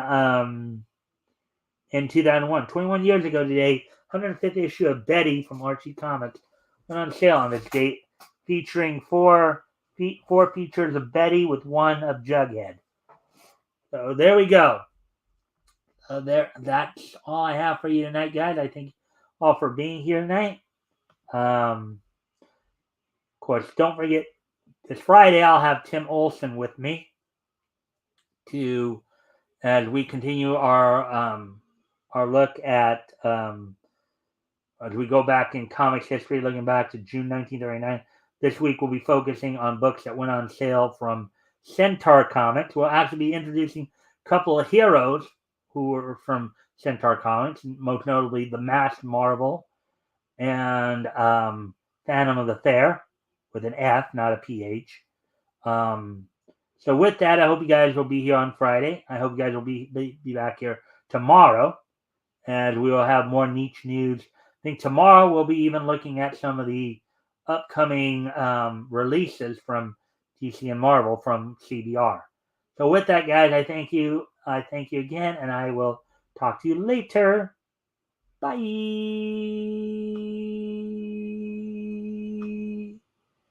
2001. 21 years ago today, 105th issue of Betty from Archie Comics went on sale on this date, featuring four features of Betty with one of Jughead. So there we go. That's all I have for you tonight, guys. I thank you all for being here tonight. Of course, don't forget, this Friday I'll have Tim Olson with me as we continue our look at as we go back in comics history, looking back to June 1939. This week we'll be focusing on books that went on sale from Centaur Comics. We'll actually be introducing a couple of heroes who were from Centaur Comics, most notably the Masked Marvel and Phantom of the Fair, with an F, not a PH. So with that, I hope you guys will be here on Friday. I hope you guys will be back here tomorrow, and we will have more niche news. I think tomorrow we'll be even looking at some of the upcoming releases from DC and Marvel from CBR. So with that, guys, I thank you. I thank you again, and I will talk to you later. Bye.